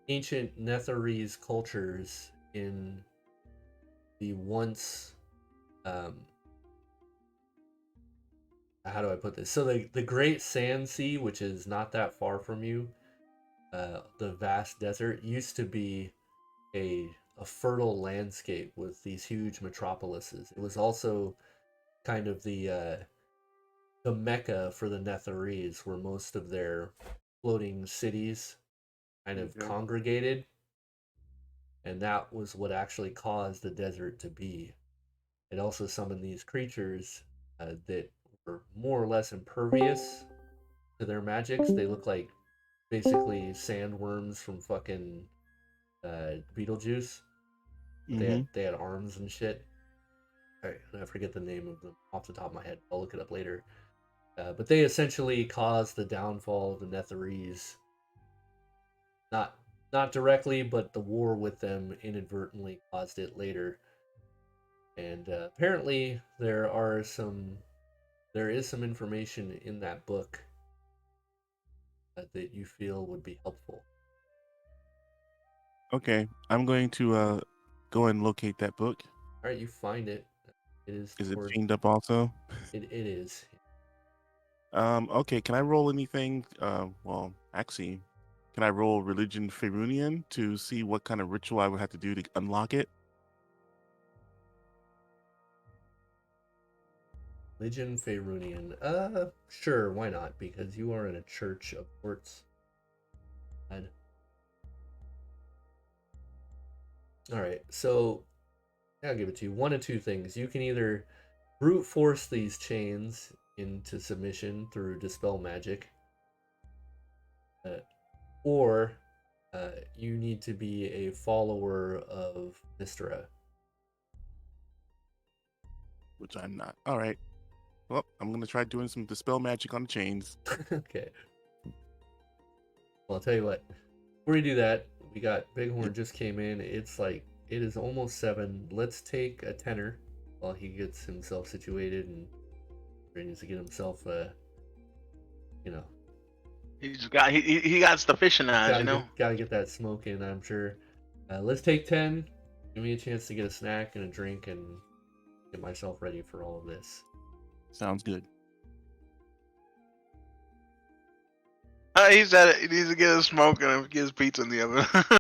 ancient Netherese cultures in the once how do I put this? So the Great Sand Sea, which is not that far from you, the vast desert, used to be a fertile landscape with these huge metropolises. It was also kind of the mecca for the Netherese, where most of their floating cities kind of congregated, and that was what actually caused the desert to be. It also summoned these creatures that are more or less impervious to their magics. They look like basically sandworms from fucking Beetlejuice. They had arms and shit. I forget the name of them off the top of my head. I'll look it up later. But they essentially caused the downfall of the Netherese. Not directly, but the war with them inadvertently caused it later. And apparently there is some information in that book that you feel would be helpful. Okay, I'm going to go and locate that book. All right, you find it. It is. Is it chained up also? It is. Okay, can I roll anything? Well, actually, can I roll Religion Faerunian to see what kind of ritual I would have to do to unlock it? Religion Faerunian. Sure, why not? Because you are in a church of sorts. Alright, so I'll give it to you. One of two things. You can either brute force these chains into submission through Dispel Magic, or you need to be a follower of Mystra. Which I'm not. All right. Well, I'm going to try doing some Dispel Magic on the chains. Okay. Well, I'll tell you what. Before we do that, we got Bighorn just came in. It is almost 7. Let's take a tenor while he gets himself situated and he needs to get himself, he got the fishing eyes, Gotta get that smoke in, I'm sure. Let's take 10. Give me a chance to get a snack and a drink and get myself ready for all of this. Sounds good. He said it. He needs to get a smoke and get his pizza in the oven.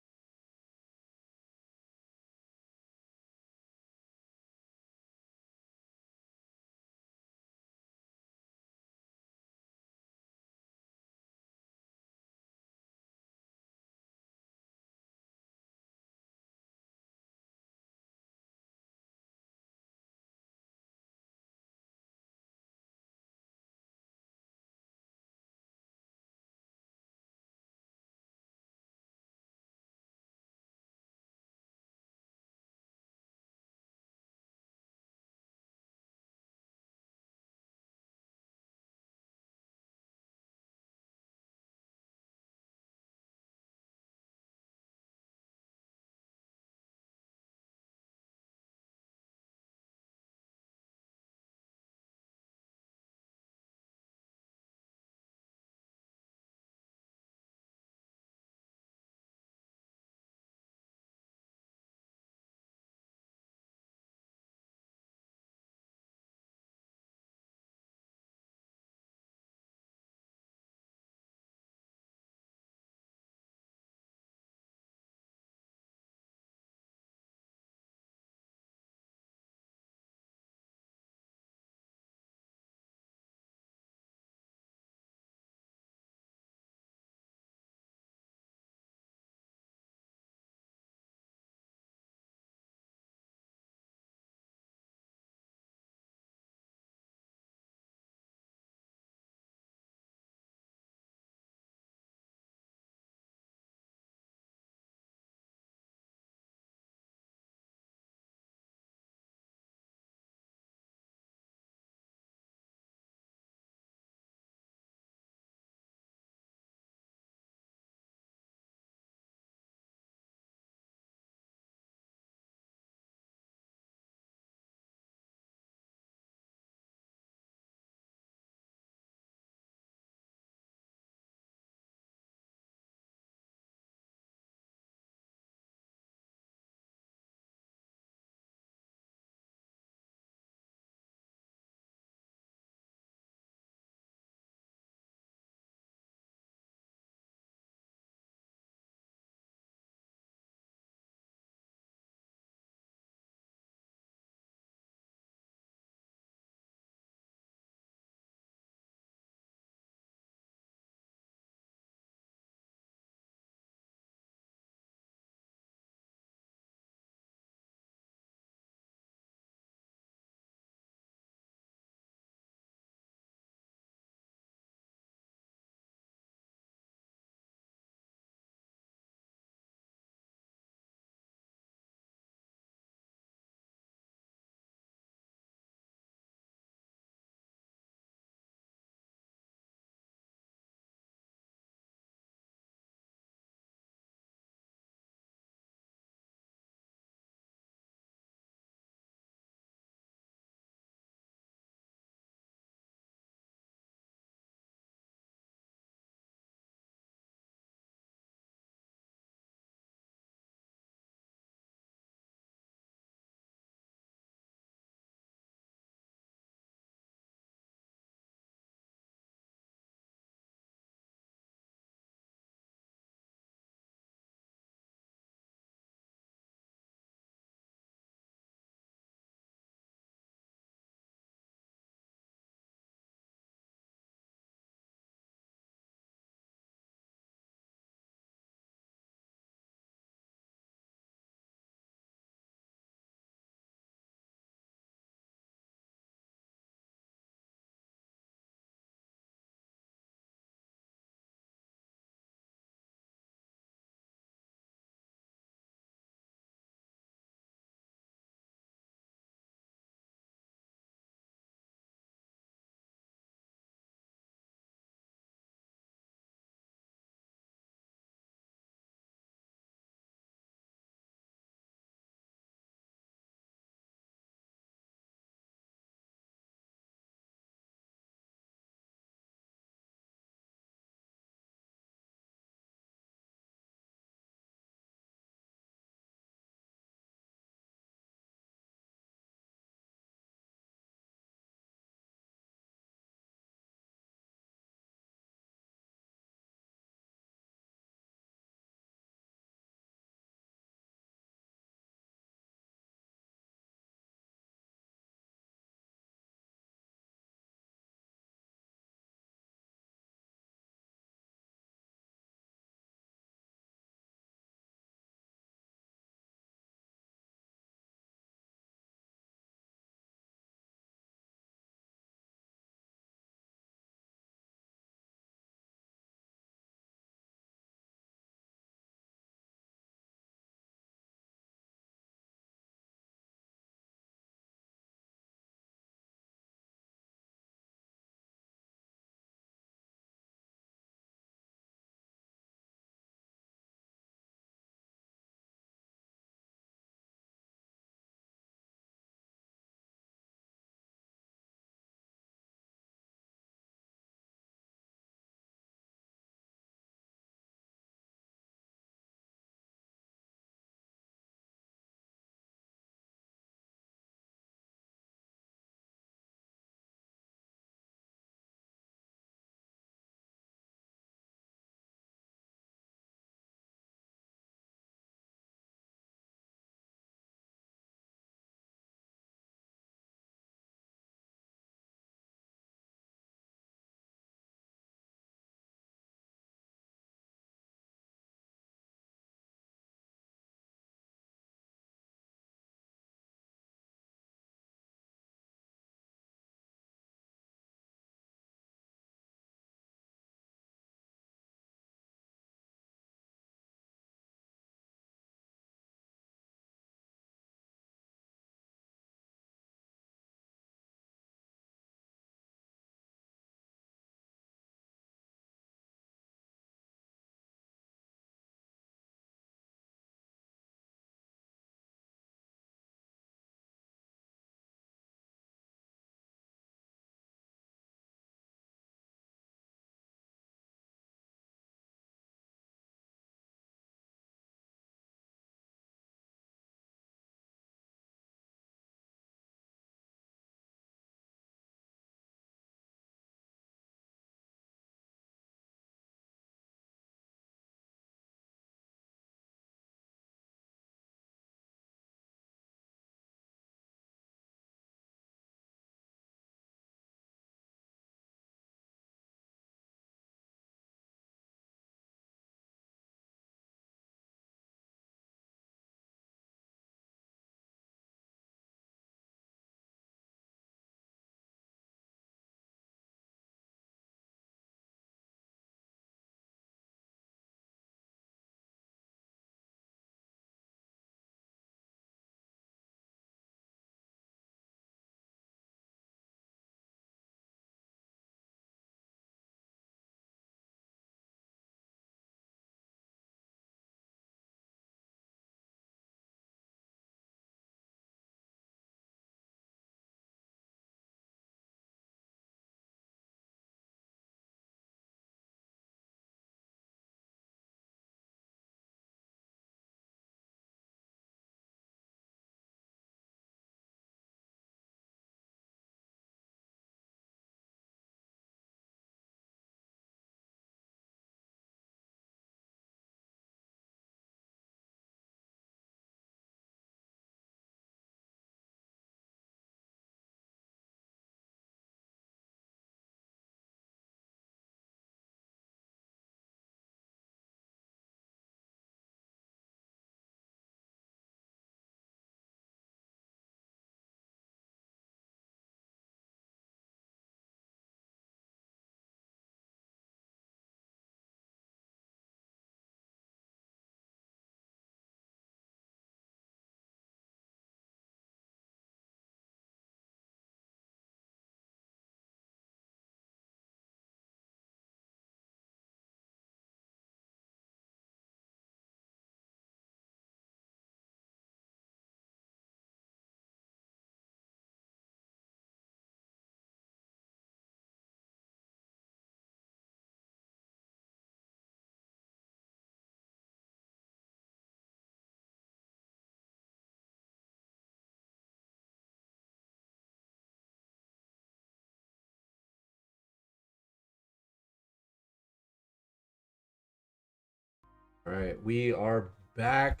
All right, we are back.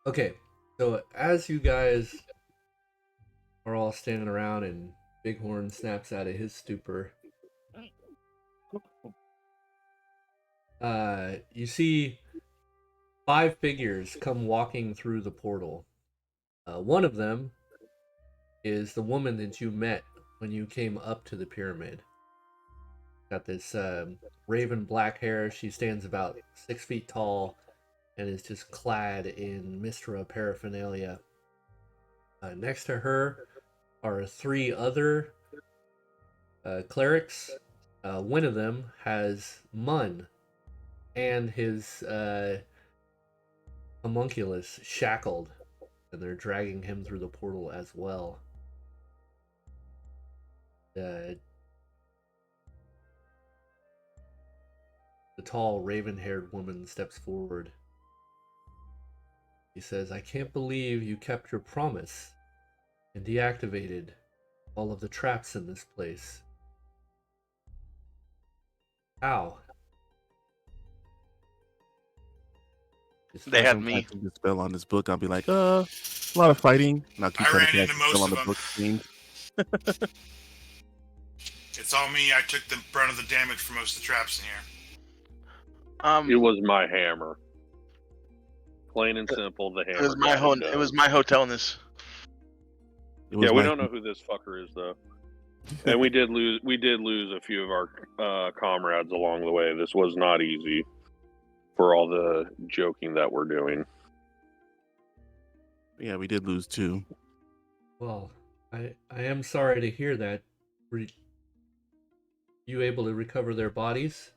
Okay, so as you guys are all standing around and Bighorn snaps out of his stupor, you see 5 figures come walking through the portal. One of them is the woman that you met when you came up to the pyramid. Got this raven black hair. She stands about 6 feet tall and is just clad in Mistra paraphernalia. Next to her are 3 other clerics. One of them has Mun and his homunculus shackled, and they're dragging him through the portal as well. The tall, raven-haired woman steps forward. He says, "I can't believe you kept your promise and deactivated all of the traps in this place. How?" They had me. The spell on this book, I'll be like, a lot of fighting. And I'll keep I trying to ran cast into the spell most on the of book screen. It's all me. I took the brunt of the damage for most of the traps in here. It was my hammer. Plain and simple, the hammer. It was my It was my hotelness. Yeah, we don't know who this fucker is though, and we did lose. We did lose a few of our comrades along the way. This was not easy for all the joking that we're doing. Yeah, we did lose 2. Well, I am sorry to hear that. Were you able to recover their bodies?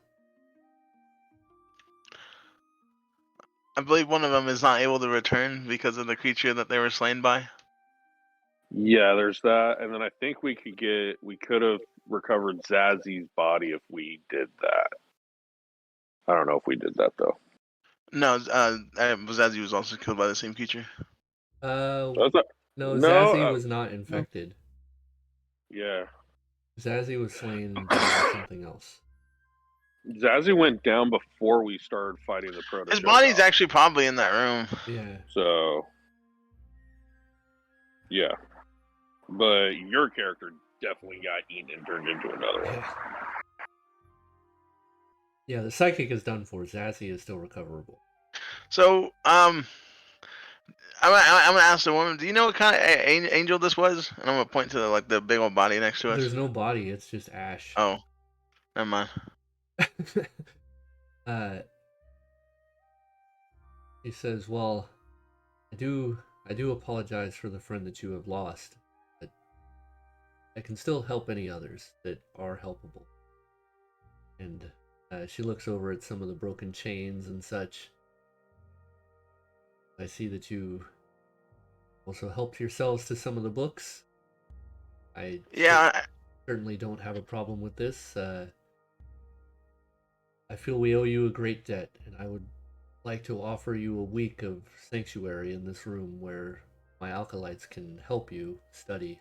I believe one of them is not able to return because of the creature that they were slain by. Yeah, there's that, and then I think we could have recovered Zazzy's body if we did that. I don't know if we did that though. No, Zazzy was also killed by the same creature. No, Zazzy was not infected. Yeah. Zazzy was slain by something else. Zazzy went down before we started fighting the proto. His body's actually probably in that room. Yeah. So, yeah. But your character definitely got eaten and turned into another one. Yeah, the psychic is done for. Zazzy is still recoverable. So, I'm gonna ask the woman. Do you know what kind of angel this was? And I'm gonna point to the big old body next to us. There's no body. It's just ash. Oh, never mind. He says, "Well, I do apologize for the friend that you have lost, but I can still help any others that are helpable." And she looks over at some of the broken chains and such. I see that you also helped yourselves to some of the books. I certainly don't have a problem with this. I feel we owe you a great debt, and I would like to offer you a week of sanctuary in this room where my alkalites can help you study.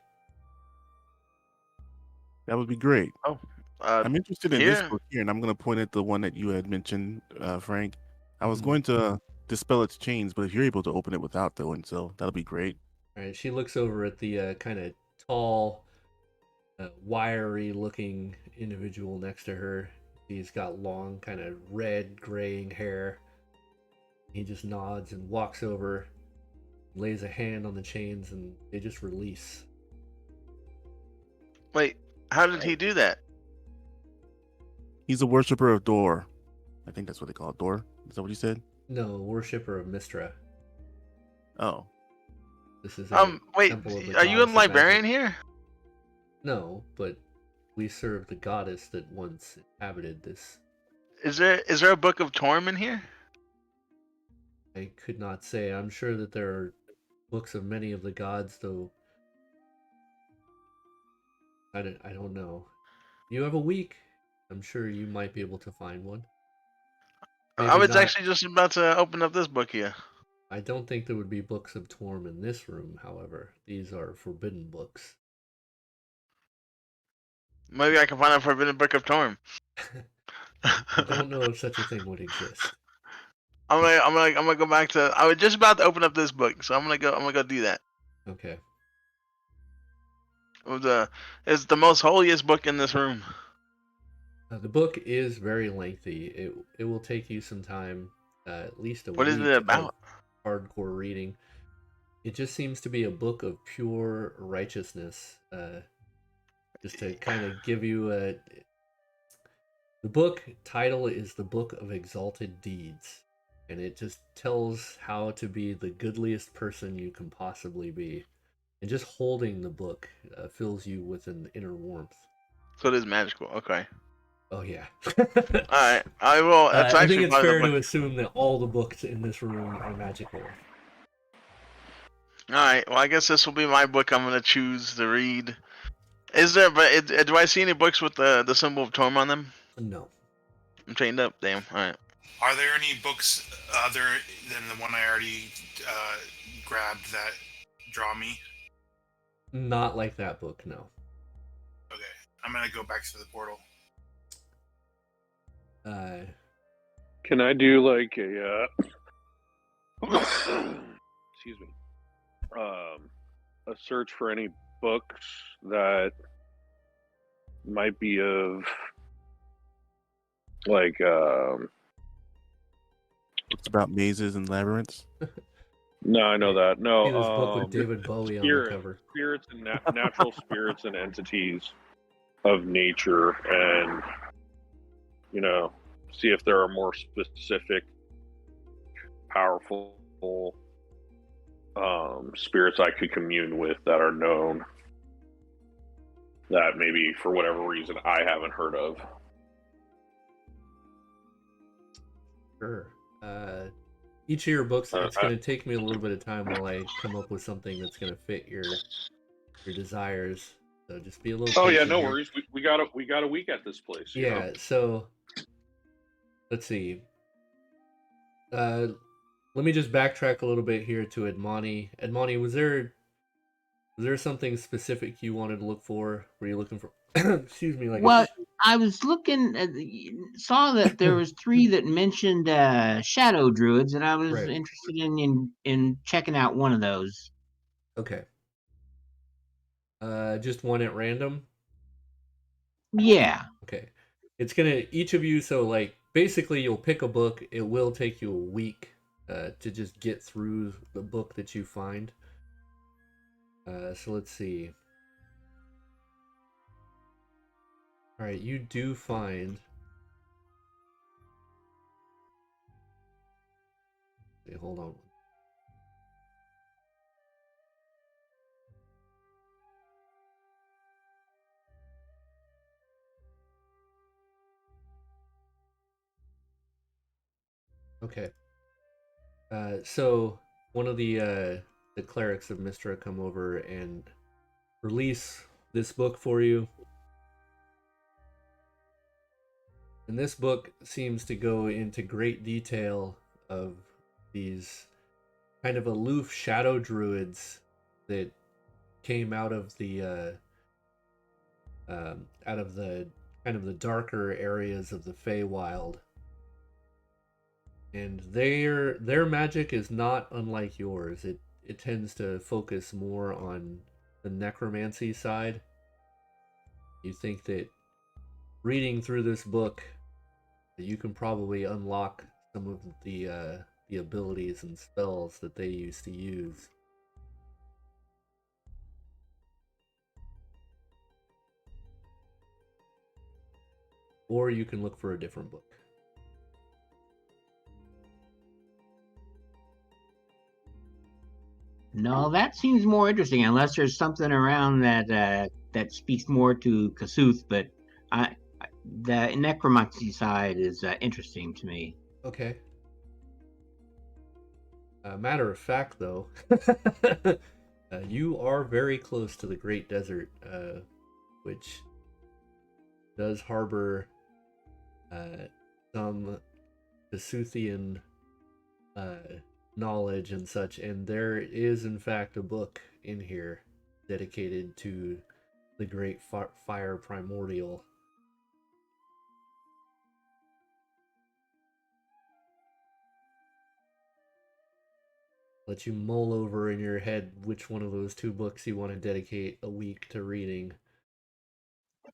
That would be great. Oh, I'm interested in this book here, and I'm going to point at the one that you had mentioned, Frank. I was going to dispel its chains, but if you're able to open it without doing so, that'll be great. All right, she looks over at the kind of tall, wiry-looking individual next to her. He's got long, kind of red, graying hair. He just nods and walks over, lays a hand on the chains, and they just release. Wait, how did he do that? He's a worshiper of Dor. I think that's what they call it. Dor? Is that what you said? No, worshiper of Mistra. Oh. This is wait, are you a librarian here? No, but we serve the goddess that once inhabited this. Is there a book of Torm in here? I could not say. I'm sure that there are books of many of the gods, though I don't know. You have a week. I'm sure you might be able to find one. Maybe I was actually just about to open up this book here. I don't think there would be books of Torm in this room, however. These are forbidden books. Maybe I can find a forbidden book of Torm. I don't know if such a thing would exist. I'm gonna go back to. I was just about to open up this book, so I'm gonna go do that. Okay. It's the most holiest book in this room. The book is very lengthy. It will take you some time, at least a What is week it about? of hardcore reading. It just seems to be a book of pure righteousness. Just to kind of give you a. The book title is The Book of Exalted Deeds, and it just tells how to be the goodliest person you can possibly be. And just holding the book fills you with an inner warmth. So it is magical. Okay. Oh yeah. All right. I will. That's I think actually it's part of fair the book. to assume that all the books in this room are magical. All right. Well, I guess this will be my book. I'm gonna choose to read. Is there? But do I see any books with the symbol of Torm on them? No. I'm chained up. Damn. All right. Are there any books other than the one I already grabbed that draw me? Not like that book, no. Okay, I'm gonna go back to the portal. Can I do like a excuse me, a search for any books that might be of like It's about mazes and labyrinths. no, I know that. No, See this book with David Bowie on the cover. Spirits and natural spirits and entities of nature, and see if there are more specific, powerful spirits I could commune with that are known that maybe for whatever reason I haven't heard of. Sure. Each of your books, it's going to take me a little bit of time while I come up with something that's going to fit your desires. So just be a little. Oh yeah, no worries. We got a week at this place. Yeah. So let's see. Let me just backtrack a little bit here to Edmani. Edmani, was there something specific you wanted to look for? Were you looking for? Excuse me. I was looking at saw that there was 3 that mentioned shadow druids, and I was interested in checking out one of those. Okay. Just one at random? Yeah. Okay. It's gonna each of you, so like basically you'll pick a book. It will take you a week to just get through the book that you find. So let's see. All right, you do find. Okay, hold on. Okay. So one of the clerics of Mystra come over and release this book for you. And this book seems to go into great detail of these kind of aloof shadow druids that came out of the kind of the darker areas of the Feywild. And their magic is not unlike yours. It tends to focus more on the necromancy side. You think that reading through this book, you can probably unlock some of the abilities and spells that they used to use. Or you can look for a different book. No, that seems more interesting, unless there's something around that speaks more to Kasuth. But the necromancy side is interesting to me. Okay. Matter of fact, though, you are very close to the Great Desert, which does harbor some Kasuthian knowledge and such, and there is in fact a book in here dedicated to the Great Fire Primordial. let you mull over in your head which one of those 2 books you want to dedicate a week to reading.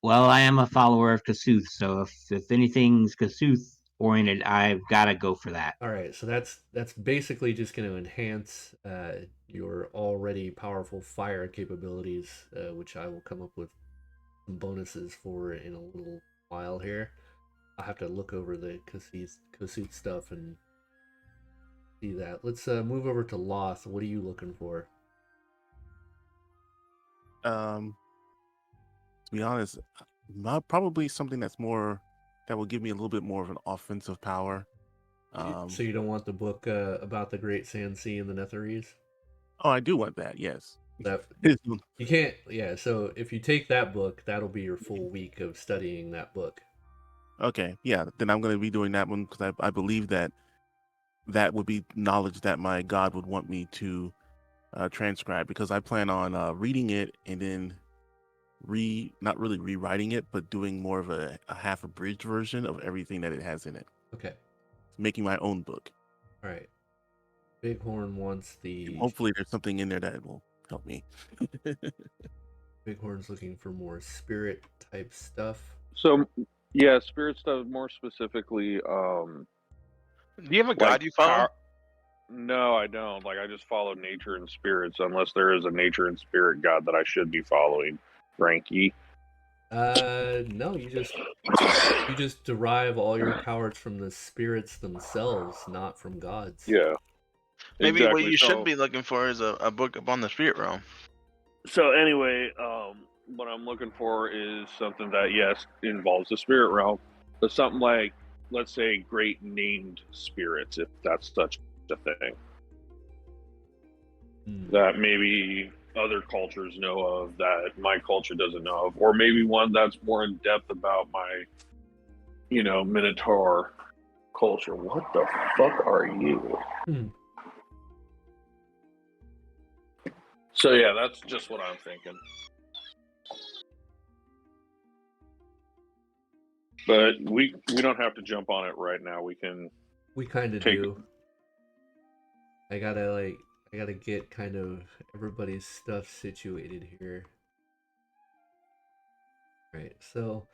Well, I am a follower of Kasuth, so if anything's Kasuth oriented, I've got to go for that. All right, so that's basically just going to enhance your already powerful fire capabilities, which I will come up with some bonuses for in a little while here. I'll have to look over the Kasuth stuff and see that. Let's move over to Loth. What are you looking for? To be honest, probably something that's more that will give me a little bit more of an offensive power. So you don't want the book about the Great Sand Sea and the Netherese? Oh, I do want that. Yes. That you can't. Yeah. So if you take that book, that'll be your full week of studying that book. Okay. Yeah. Then I'm going to be doing that one because I believe that would be knowledge that my God would want me to transcribe, because I plan on reading it and then not really rewriting it, but doing more of a half abridged version of everything that it has in it. Okay. Making my own book. All right. Bighorn wants the. Hopefully, there's something in there that will help me. Bighorn's looking for more spirit type stuff. So, yeah, spirit stuff. More specifically, do you have a god you follow? No, I don't. Like, I just follow nature and spirits, unless there is a nature and spirit god that I should be following. Frankie. No, you just derive all your powers from the spirits themselves, not from gods. Yeah. Maybe exactly. What you should be looking for is a book upon the spirit realm. So anyway, what I'm looking for is something that, yes, involves the spirit realm, but something like, let's say, great named spirits, if that's such a thing. That maybe other cultures know of that my culture doesn't know of, or maybe one that's more in depth about my, Minotaur culture. What the fuck are you? So yeah, that's just what I'm thinking. But we don't have to jump on it right now. We kind of do. I gotta get kind of everybody's stuff situated here. Right, so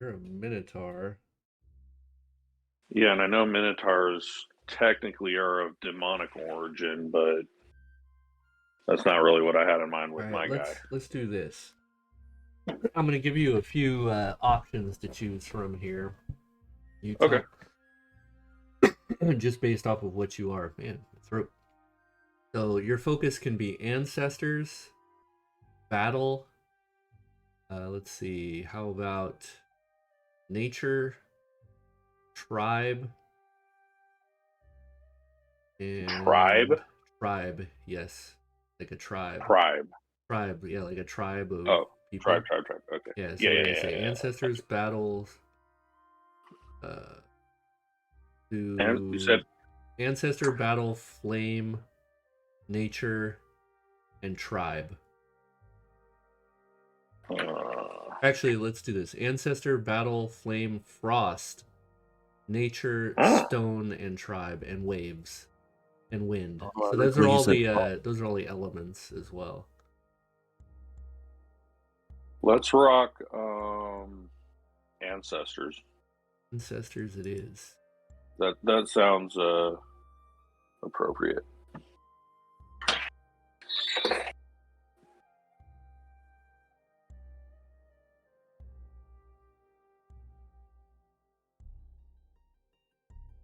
you're a Minotaur. Yeah, and I know Minotaurs technically are of demonic origin, but that's not really what I had in mind with my guy. Let's do this. I'm going to give you a few options to choose from here. Okay. Just based off of what you are. Man, throat. So your focus can be ancestors, battle. Let's see. How about nature, tribe, and tribe, yes, like a tribe. Tribe, yeah, like a tribe of people. Tribe. Okay. Yeah. So yeah. Ancestors, battles. And you said ancestor, battle, flame, nature, and tribe. Actually, let's do this. Ancestor, battle, flame, frost, nature, stone, and tribe, and waves, and wind. So those are all the elements as well. Let's rock ancestors. Ancestors, it is. That sounds appropriate.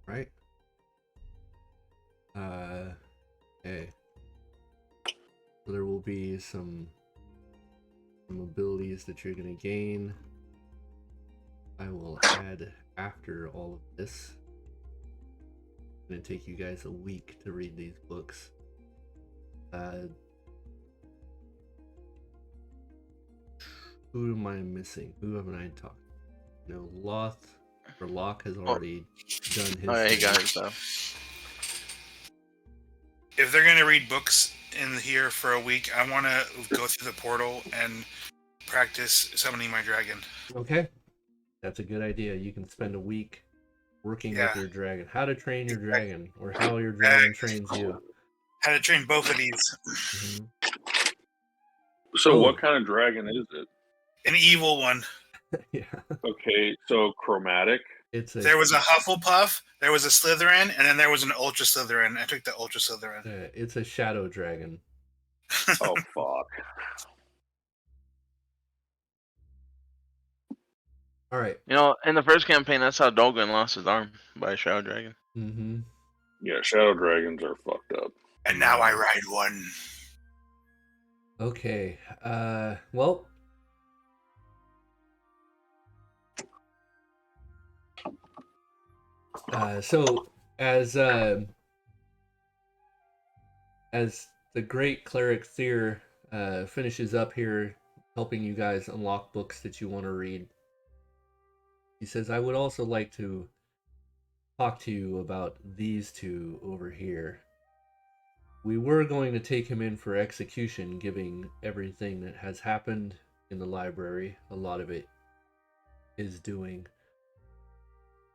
Right. Okay. So there will be some abilities that you're going to gain. I will add after all of this. It's going to take you guys a week to read these books. Who am I missing? Who haven't I talked to? No, Locke has already done his thing. He got his stuff. If they're going to read books in here for a week, I want to go through the portal and practice summoning my dragon. Okay, that's a good idea. You can spend a week working with your dragon. How to train your dragon, or how your dragon trains you. How to train both of these. Mm-hmm. So what kind of dragon is it? An evil one. Yeah. Okay, so chromatic. There was a Hufflepuff, there was a Slytherin, and then there was an Ultra Slytherin. I took the Ultra Slytherin. It's a shadow dragon. Oh, fuck. All right. You know, in the first campaign, that's how Dolgan lost his arm by a shadow dragon. Mm-hmm. Yeah, shadow dragons are fucked up. And now I ride one. Okay. Well. So as the great cleric Thyr finishes up here, helping you guys unlock books that you want to read, he says, "I would also like to talk to you about these two over here. We were going to take him in for execution, given everything that has happened in the library. A lot of it is doing.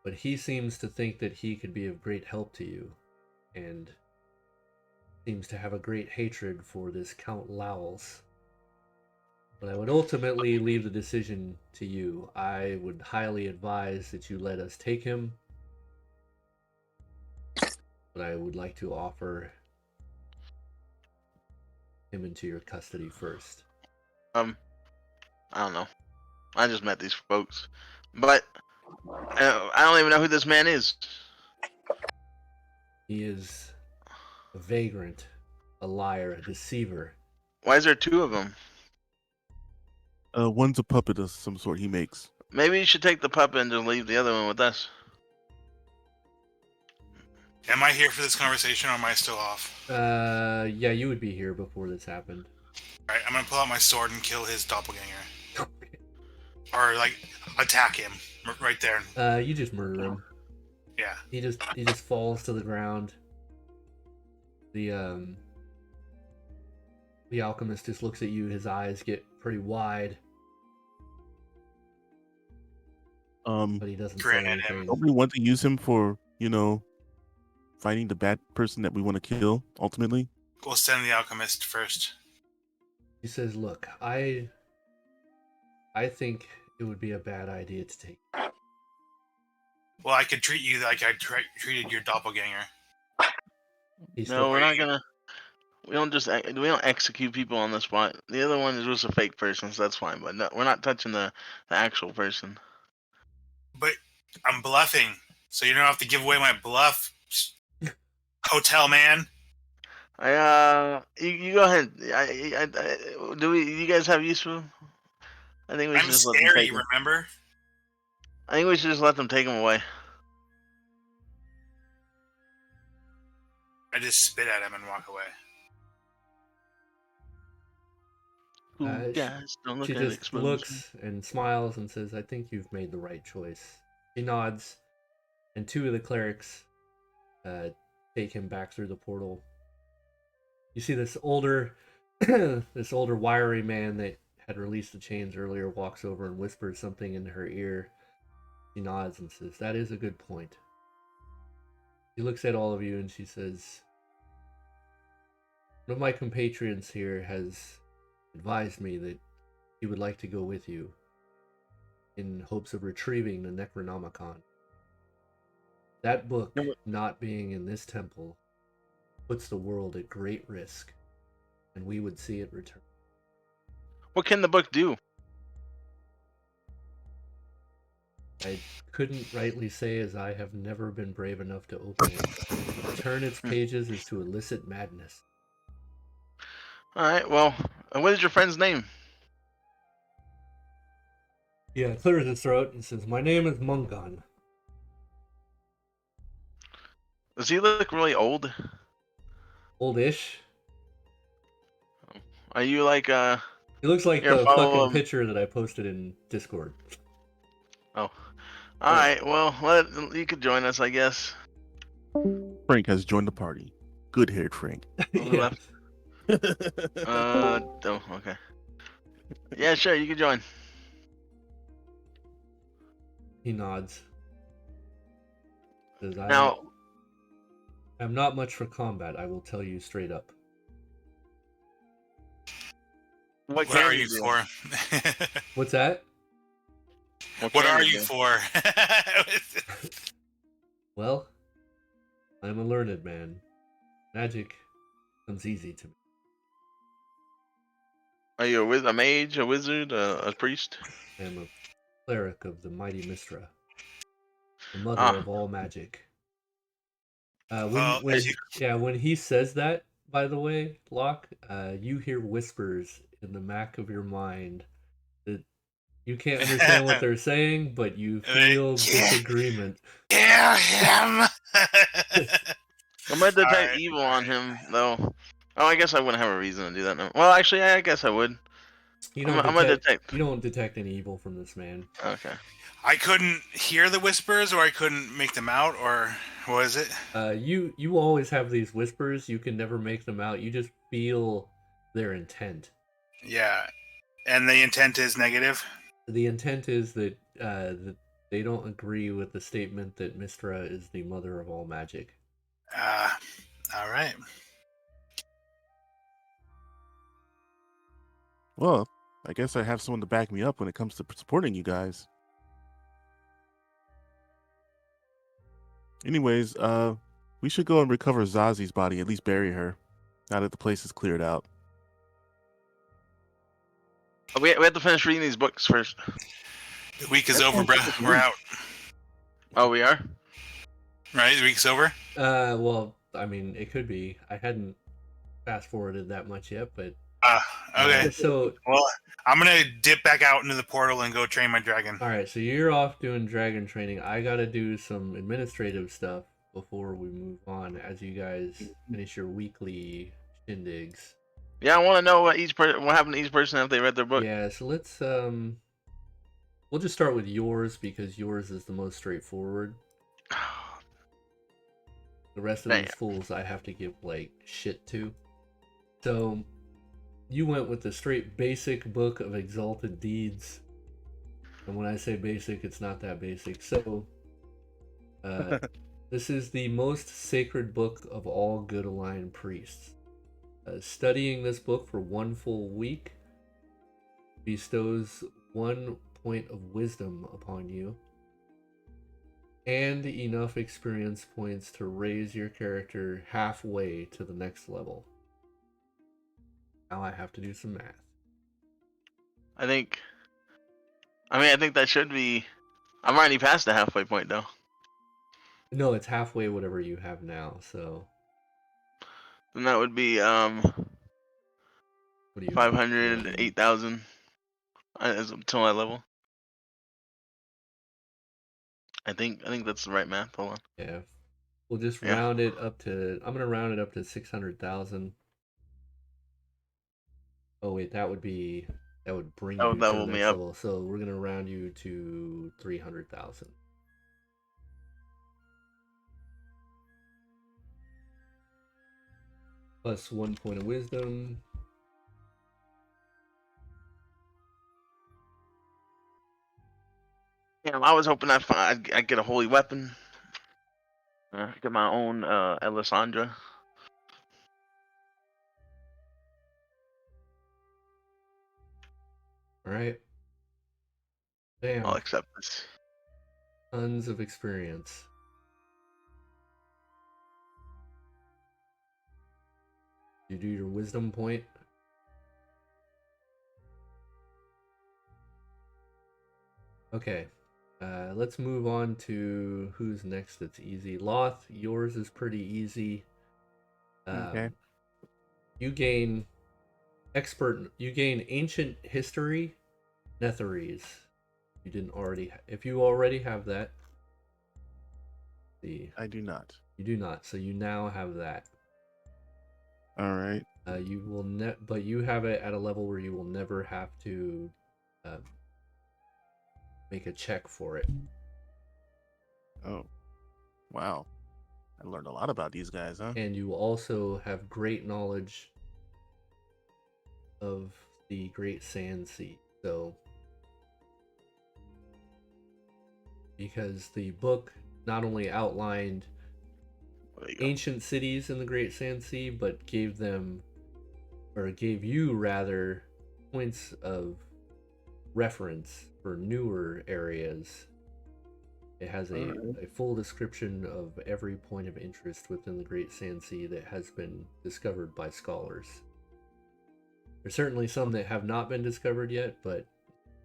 But he seems to think that he could be of great help to you, and seems to have a great hatred for this Count Lowls. But I would ultimately leave the decision to you. I would highly advise that you let us take him, but I would like to offer him into your custody first." I don't know. I just met these folks, but I don't even know who this man is. He is a vagrant, a liar, a deceiver. Why is there two of them? One's a puppet of some sort he makes. Maybe you should take the puppet and just leave the other one with us. Am I here for this conversation, or am I still off? Yeah, you would be here before this happened. Alright, I'm gonna pull out my sword and kill his doppelganger. Or, like, attack him right there. You just murder him. Yeah. He just falls to the ground. The alchemist just looks at you, his eyes get pretty wide. But he doesn't say anything. Don't we want to use him for, fighting the bad person that we want to kill, ultimately? We'll send the alchemist first. He says, "Look, I think it would be a bad idea to take." Well, I could treat you like I treated your doppelganger. No, we're not gonna. We don't execute people on the spot. The other one is just a fake person, so that's fine. But no, we're not touching the actual person. But I'm bluffing, so you don't have to give away my bluff, hotel man. You go ahead. You guys have use for him? I think we should just let them take him. Remember? I think we should just let them take him away. I just spit at him and walk away. She just looks and smiles and says, "I think you've made the right choice." She nods, and two of the clerics take him back through the portal. You see this older wiry man that had released the chains earlier walks over and whispers something into her ear. She nods and says, "That is a good point." She looks at all of you and she says, "One of my compatriots here has advised me that he would like to go with you in hopes of retrieving the Necronomicon. That book, not being in this temple, puts the world at great risk, and we would see it return." What can the book do? I couldn't rightly say, as I have never been brave enough to open it. To turn its pages is to elicit madness. Alright, well, what is your friend's name? Yeah, clears his throat and says, "My name is Mungan." Does he look really old? Oldish. Are you like He looks like the fucking picture that I posted in Discord. Oh. Alright, well, you could join us, I guess. Frank has joined the party. Good-haired Frank. Yeah. Okay. Yeah, sure, you can join. He nods. Says, Now, I'm not much for combat, I will tell you straight up. what What are can you do? for? What's that? What are you for? Well, I'm a learned man. Magic comes easy to me. Are you a mage, a wizard, a priest? I am a cleric of the mighty Mistra, the mother Ah, of all magic. Well, When he says that, by the way, Locke, you hear whispers in the back of your mind that you can't understand what they're saying, but you feel disagreement. Kill him. I'm gonna detect Alright, evil on him, though. Oh, I guess I wouldn't have a reason to do that now. Well, actually, I guess I would. You I'm don't gonna detect. You don't detect any evil from this man. Okay. I couldn't hear the whispers, or I couldn't make them out, or what is it? You always have these whispers. You can never make them out. You just feel their intent. Yeah, and the intent is negative. The intent is that they don't agree with the statement that Mistra is the mother of all magic. All right. Well, I guess I have someone to back me up when it comes to supporting you guys. Anyways, we should go and recover Zazi's body, at least bury her, now that the place is cleared out. We have to finish reading these books first. The week is over, bro. We're out. Oh, we are? Right? The week's over? Well, I mean, it could be. I hadn't fast forwarded that much yet, but okay. So, well, I'm gonna dip back out into the portal and go train my dragon. All right, so you're off doing dragon training. I gotta do some administrative stuff before we move on, as you guys finish your weekly shindigs. Yeah, I want to know what happened to each person if they read their book. Yeah, so let's we'll just start with yours because yours is the most straightforward. The rest of these fools I have to give like shit to. So you went with the straight basic book of exalted deeds. And when I say basic, it's not that basic. So this is the most sacred book of all good aligned priests. Studying this book for 1 full week bestows 1 point of wisdom upon you and enough experience points to raise your character halfway to the next level. Now I have to do some math. I think that should be. I'm already past the halfway point, though. No, it's halfway whatever you have now, so. Then that would be 508,000 as until my level. I think that's the right math. Hold on. Yeah. We'll just round it up to. I'm gonna round it up to 600,000. Oh wait, that would bring you to the next level. So we're gonna round you to 300,000. Plus 1 point of wisdom. Yeah, I was hoping I'd get a holy weapon. Get my own Elisandra. All right. Damn. I'll accept this. Tons of experience. You do your wisdom point. Okay. Let's move on to who's next. It's easy. Loth, yours is pretty easy. Okay. You gain ancient history, Netherese. You didn't already. If you already have that. I do not. You do not. So you now have that. All right. You will but you have it at a level where you will never have to make a check for it. Oh, wow. I learned a lot about these guys, huh? And you also have great knowledge of the Great Sand Sea. So, because the book not only outlined ancient cities in the Great Sand Sea, but gave you rather points of reference for newer areas. It has a full description of every point of interest within the Great Sand Sea that has been discovered by scholars. There's certainly some that have not been discovered yet, but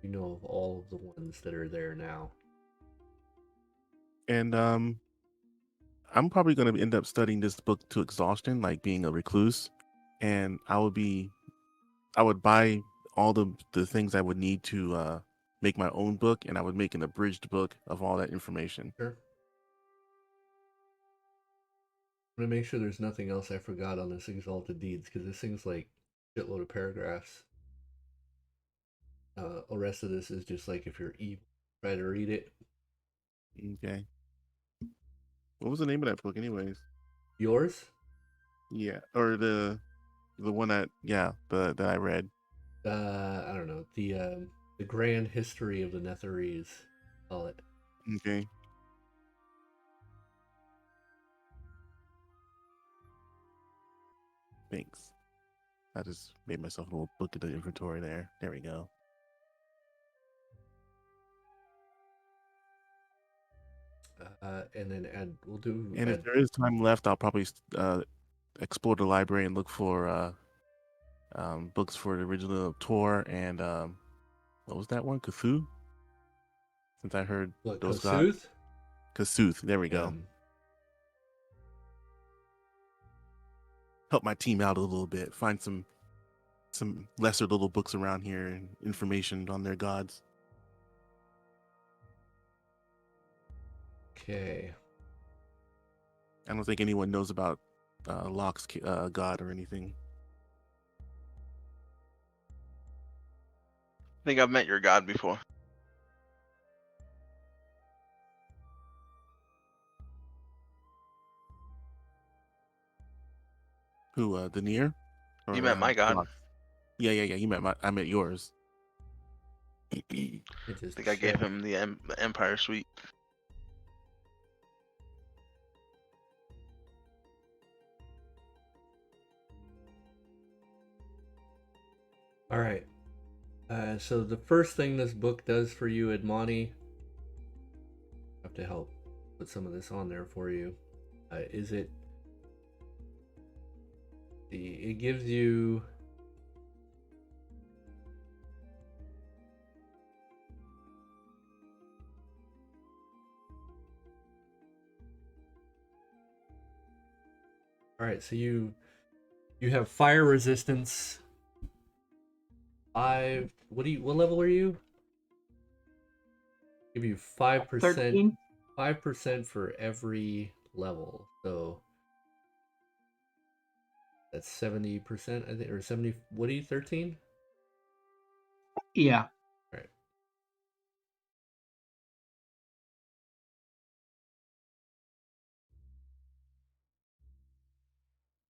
you know of all of the ones that are there now. And I'm probably going to end up studying this book to exhaustion, like being a recluse, and I would buy all the things I would need to make my own book, and I would make an abridged book of all that information. Sure. I'm gonna make sure there's nothing else I forgot on this Exalted Deeds, because this thing's like a shitload of paragraphs. The rest of this is just like if you're evil, try to read it. Okay. What was the name of that book, anyways? Yours? Yeah, or the one that that I read. I don't know, the Grand History of the Netherese, call it. Okay. Thanks. I just made myself a little book of the inventory there. There we go. And then if there is time left, I'll probably explore the library and look for books for the original Tor and what was that one? Cthulhu? Since I heard those gods. Kasuth. There we go. Help my team out a little bit. Find some lesser little books around here and information on their gods. Okay. I don't think anyone knows about Locke's god or anything. I think I've met your god before. Who, Denier? You met my god. Locke? Yeah. I met yours. I think I gave him the Empire Suite. All right. So the first thing this book does for you, Admani, I have to help put some of this on there for you. It gives you all right, so you have fire resistance 5. What level are you? Give you 5%. 5% for every level. So that's 70%, I think, or 70. What are you, 13? Yeah. Right.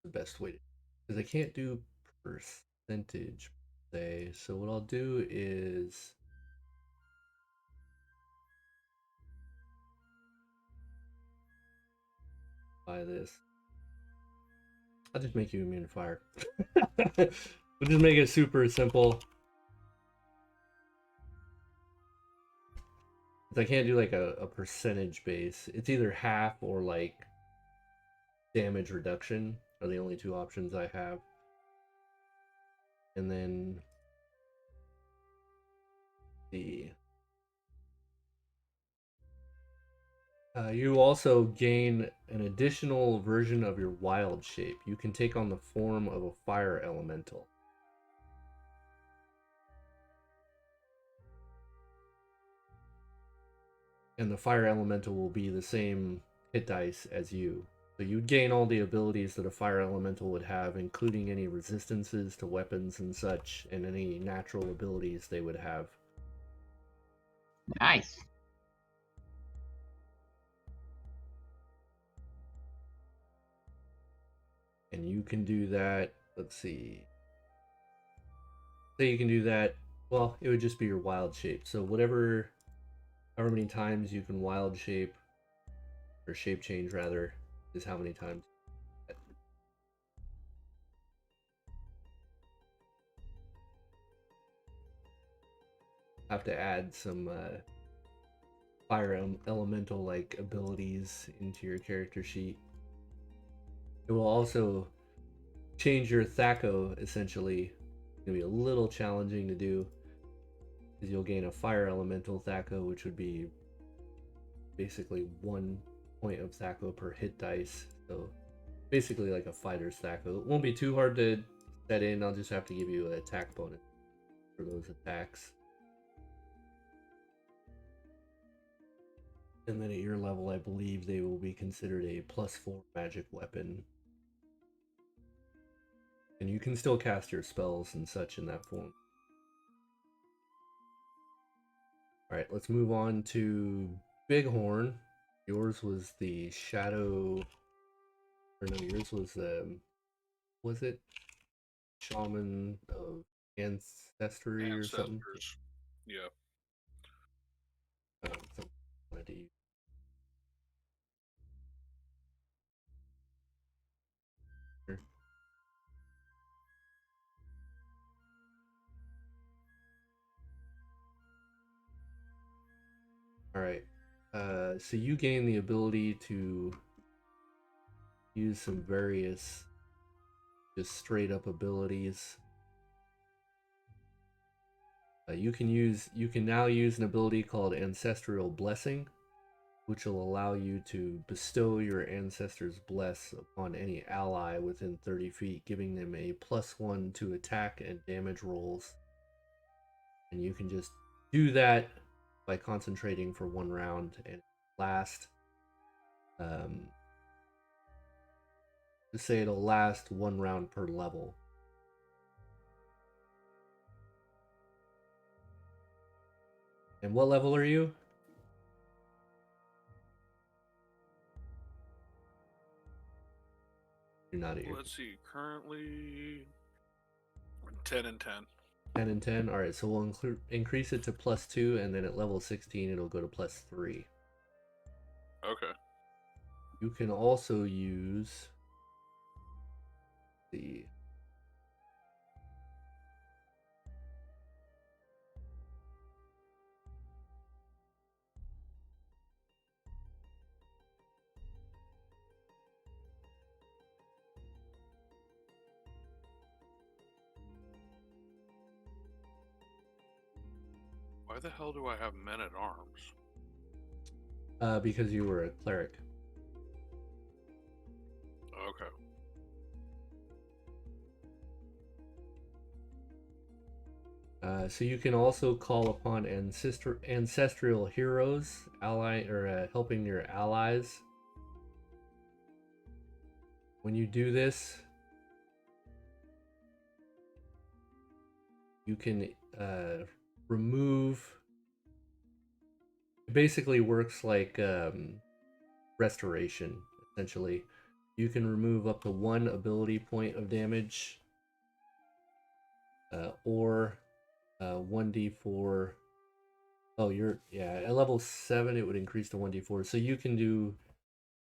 The best way to, because I can't do percentage say. So what I'll do is buy this. I'll just make you immune to fire. We'll just make it super simple. I can't do like a percentage base. It's either half or like damage reduction are the only two options I have. And then you also gain an additional version of your wild shape. You can take on the form of a fire elemental. And the fire elemental will be the same hit dice as you. So you'd gain all the abilities that a fire elemental would have, including any resistances to weapons and such, and any natural abilities they would have. Nice. And you can do that, let's see. say you can do that. Well, it would just be your wild shape. So however many times you can wild shape or shape change rather is how many times. Have to add some fire elemental like abilities into your character sheet. It will also change your Thaco essentially. It's gonna be a little challenging to do because you'll gain a fire elemental Thaco, which would be basically 1 point of Thaco per hit dice. So basically like a fighter's Thaco. It won't be too hard to set in. I'll just have to give you an attack bonus for those attacks. And then at your level, I believe they will be considered a +4 magic weapon. And you can still cast your spells and such in that form. Alright, let's move on to Bighorn. Yours was the Shadow... Or no, yours was was it? Shaman of Ancestry or something? Yeah. Alright, so you gain the ability to use some various just straight up abilities. You can now use an ability called Ancestral Blessing, which will allow you to bestow your ancestors' bless upon any ally within 30 feet, giving them a +1 to attack and damage rolls. And you can just do that by concentrating for 1 round and last. Just say it'll last 1 round per level. And what level are you? You're not here. Let's see. Currently 10 and 10. 10 and 10. All right, so we'll increase it to +2, and then at level 16 it'll go to +3. Okay. You can also use the Why the hell do I have men at arms? Because you were a cleric. Okay. So you can also call upon ancestral heroes, helping your allies. When you do this, you can remove. It basically works like restoration, essentially. You can remove up to 1 ability point of damage, or 1d4. Oh, at level 7 it would increase to 1d4. So you can do,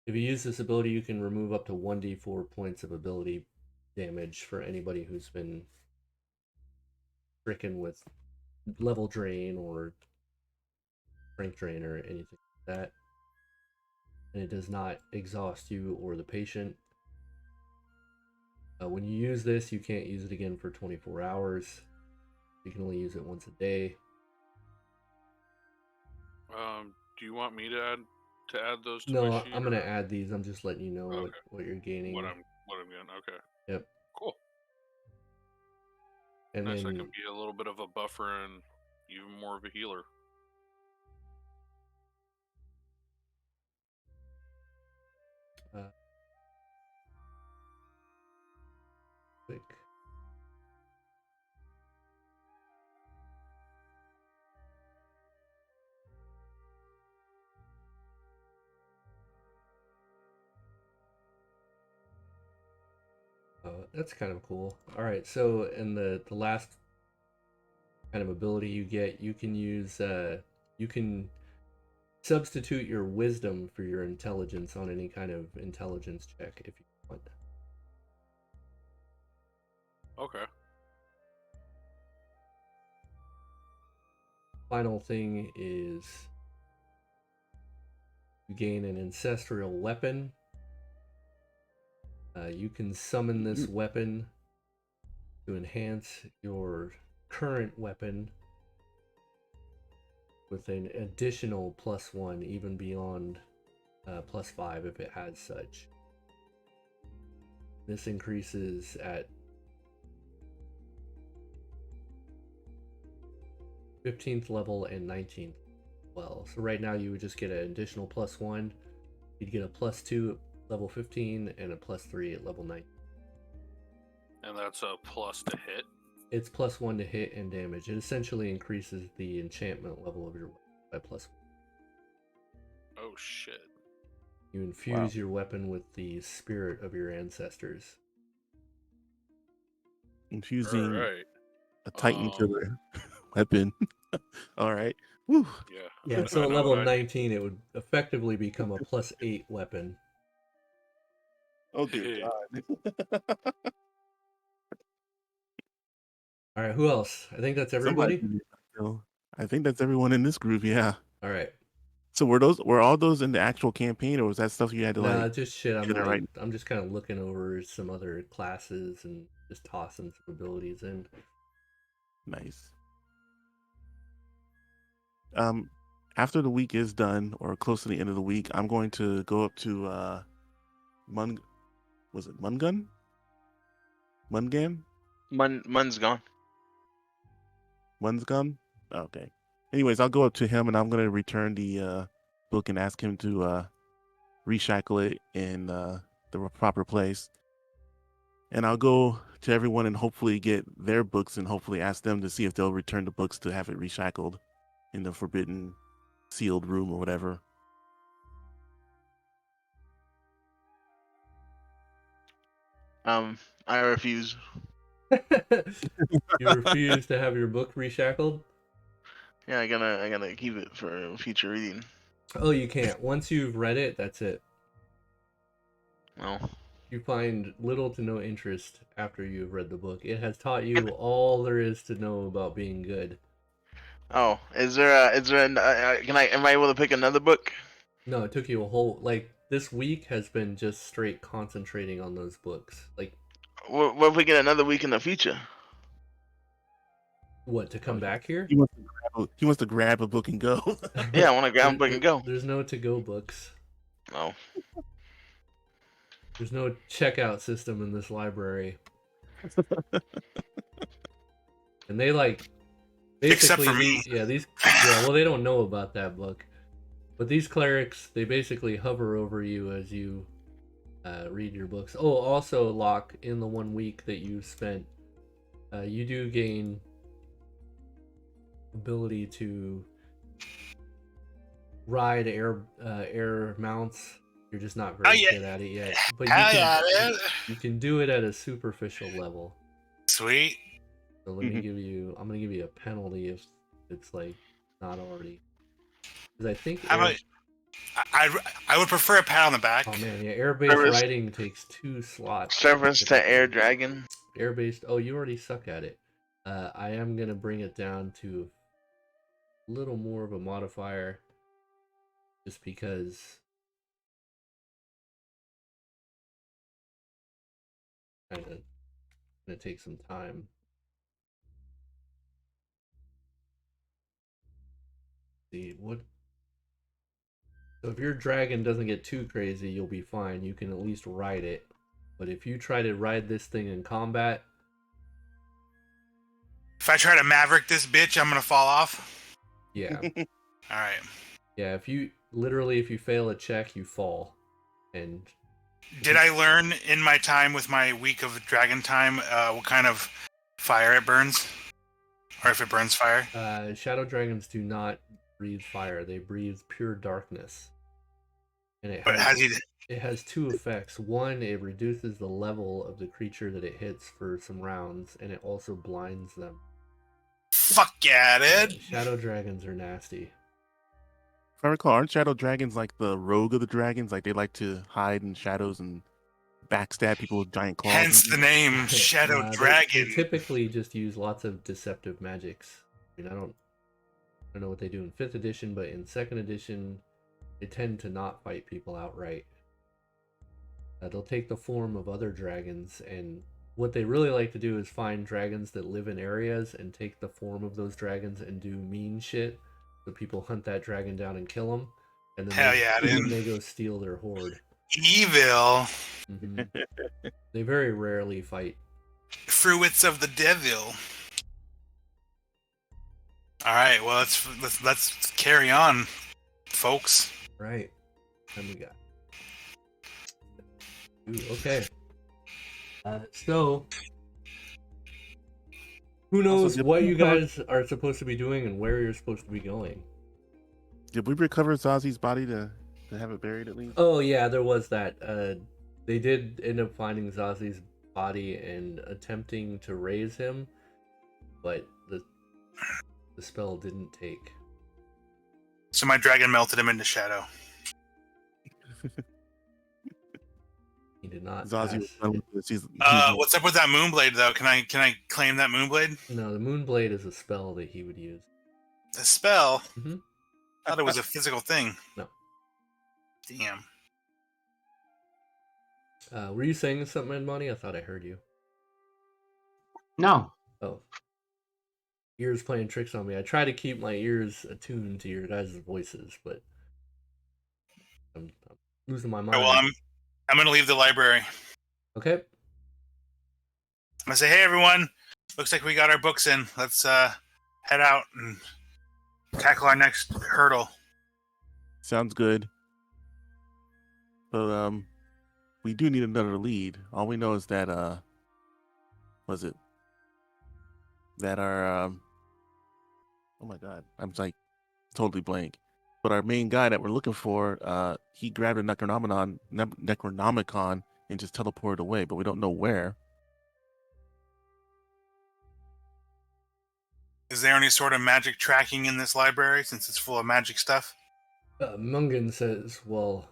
if you use this ability, you can remove up to 1d4 points of ability damage for anybody who's been stricken with level drain or strength drain or anything like that. And it does not exhaust you or the patient. When you use this, you can't use it again for 24 hours. You can only use it once a day. Do you want me to add those to no, my sheet? I'm gonna add these. I'm just letting you know Okay. what you're gaining. What I'm getting. Okay. Yep. Cool. And nice. then I can be a little bit of a buffer and even more of a healer. Quick. That's kind of cool. All right, so in the last kind of ability you get. You can use you can substitute your wisdom for your intelligence on any kind of intelligence check if you want. Okay. Final thing is you gain an ancestral weapon. You can summon this weapon to enhance your current weapon with an additional +1, even beyond +5 if it has such. This increases at 15th level and 19th well. So right now you would just get an additional +1. You'd get a +2 at level 15 and a +3 at level 9. And that's a plus to hit? It's +1 to hit and damage. It essentially increases the enchantment level of your weapon by +1. Oh shit. You infuse your weapon with the spirit of your ancestors. Infusing Right. a Titan killer weapon. All right. Woo. Yeah, so at level 19, it would effectively become a +8 weapon. Oh, good God. All right, who else? I think that's everybody. I think that's everyone in this group, yeah. All right. So were all those in the actual campaign, or was that stuff you had to Nah, just shit. right? I'm just kind of looking over some other classes and just tossing some abilities in. Nice. After the week is done, or close to the end of the week, I'm going to go up to was it Mungan? Mungan? Mun's gone. Mun's gone? Okay. Anyways, I'll go up to him and I'm gonna return the book and ask him to reshackle it in the proper place. And I'll go to everyone and hopefully get their books and hopefully ask them to see if they'll return the books to have it reshackled in the forbidden sealed room or whatever. I refuse. You refuse to have your book reshackled? Yeah, I gotta keep it for future reading. Oh, you can't. Once you've read it, that's it. No. You find little to no interest after you've read the book. It has taught you all there is to know about being good. Oh, am I able to pick another book? No, it took you a whole, this week has been just straight concentrating on those books. What if we get another week in the future? What, to come back here? He wants to grab a book and go. Yeah, I want to grab a book and go. There's no to-go books. No. There's no checkout system in this library. And they basically, except for me. Well, they don't know about that book. But these clerics, they basically hover over you as you read your books. Oh, also, Locke, in the 1 week that you spent, you do gain ability to ride air mounts. You're just not very good at it yet. But you can do it at a superficial level. Sweet. So let me give you. I'm gonna give you a penalty if it's not already. Because I think I would prefer a pat on the back. Oh man, yeah, air-based riding takes 2 slots. Service to air dragon. Air-based. Oh, you already suck at it. I am gonna bring it down to a little more of a modifier, just because. Gonna take some time. See what. So if your dragon doesn't get too crazy, you'll be fine. You can at least ride it. But if you try to ride this thing in combat, if I try to maverick this bitch, I'm gonna fall off. Yeah. All right. Yeah. If you fail a check, you fall. And did I learn in my time with my week of dragon time what kind of fire it burns, or if it burns fire? Shadow dragons do not breathe fire; they breathe pure darkness. And it has 2 effects. One, it reduces the level of the creature that it hits for some rounds, and it also blinds them. Fuck yeah, dude. Shadow dragons are nasty. If I recall, aren't shadow dragons like the rogue of the dragons? Like they like to hide in shadows and backstab people with giant claws. Hence the name Shadow Dragon. They typically just use lots of deceptive magics. I mean, I don't know what they do in 5th edition, but in 2nd edition, they tend to not fight people outright. They'll take the form of other dragons, and what they really like to do is find dragons that live in areas and take the form of those dragons and do mean shit. So people hunt that dragon down and kill them, and then they go steal their hoard. Evil. Mm-hmm. They very rarely fight. Fruits of the devil. All right, well let's carry on, folks. Right. Then we got. Ooh, okay. So, who knows what you guys are supposed to be doing and where you're supposed to be going? Did we recover Zazi's body to have it buried at least? Oh yeah, there was that. They did end up finding Zazi's body and attempting to raise him, but the spell didn't take. So my dragon melted him into shadow. He did not. What's up with that Moonblade though? Can I claim that Moonblade? No, the Moonblade is a spell that he would use. A spell? Mm-hmm. I thought it was a physical thing. No. Damn. Were you saying something, Ed Money? I thought I heard you. No. Oh. Ears playing tricks on me. I try to keep my ears attuned to your guys' voices, but I'm losing my mind. Oh, well, I'm going to leave the library. Okay. I'm going to say, hey, everyone. Looks like we got our books in. Let's head out and tackle our next hurdle. Sounds good. But we do need another lead. All we know is that was it that our oh my god, I'm like totally blank. But our main guy that we're looking for, he grabbed a Necronomicon and just teleported away, but we don't know where. Is there any sort of magic tracking in this library since it's full of magic stuff? Mungan says, well,